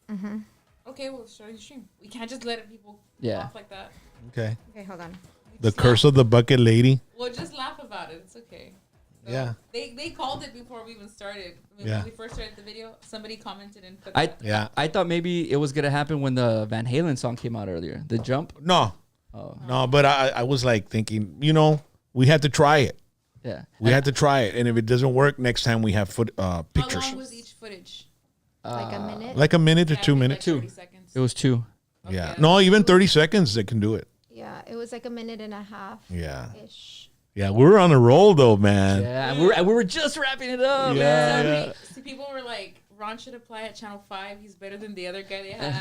Mm-hmm. Okay, we'll start the stream. We can't just let people off like that. Okay. Okay, hold on. The curse of the bucket lady. We'll just laugh about it. It's okay. So Yeah. They called it before we even started. I mean, Yeah. When we first started the video, somebody commented and put I that. Yeah. I thought maybe it was gonna happen when the Van Halen song came out earlier. The jump. No. Oh. No, but I was like thinking, we had to try it. Yeah. We had to try it, and if it doesn't work, next time we have How pictures. long was each footage? Like a minute. Like a minute or Yeah, 2 maybe minutes. Like 30 seconds. It was 2. Yeah. Okay. No, even 30 seconds they can do it. Yeah, it was like a minute and a half. Yeah. Ish. Yeah, we're on a roll though, man. Yeah, and we were just wrapping it up. Yeah. Man. Yeah. See, people were like, Ron should apply at Channel 5. He's better than the other guy they have.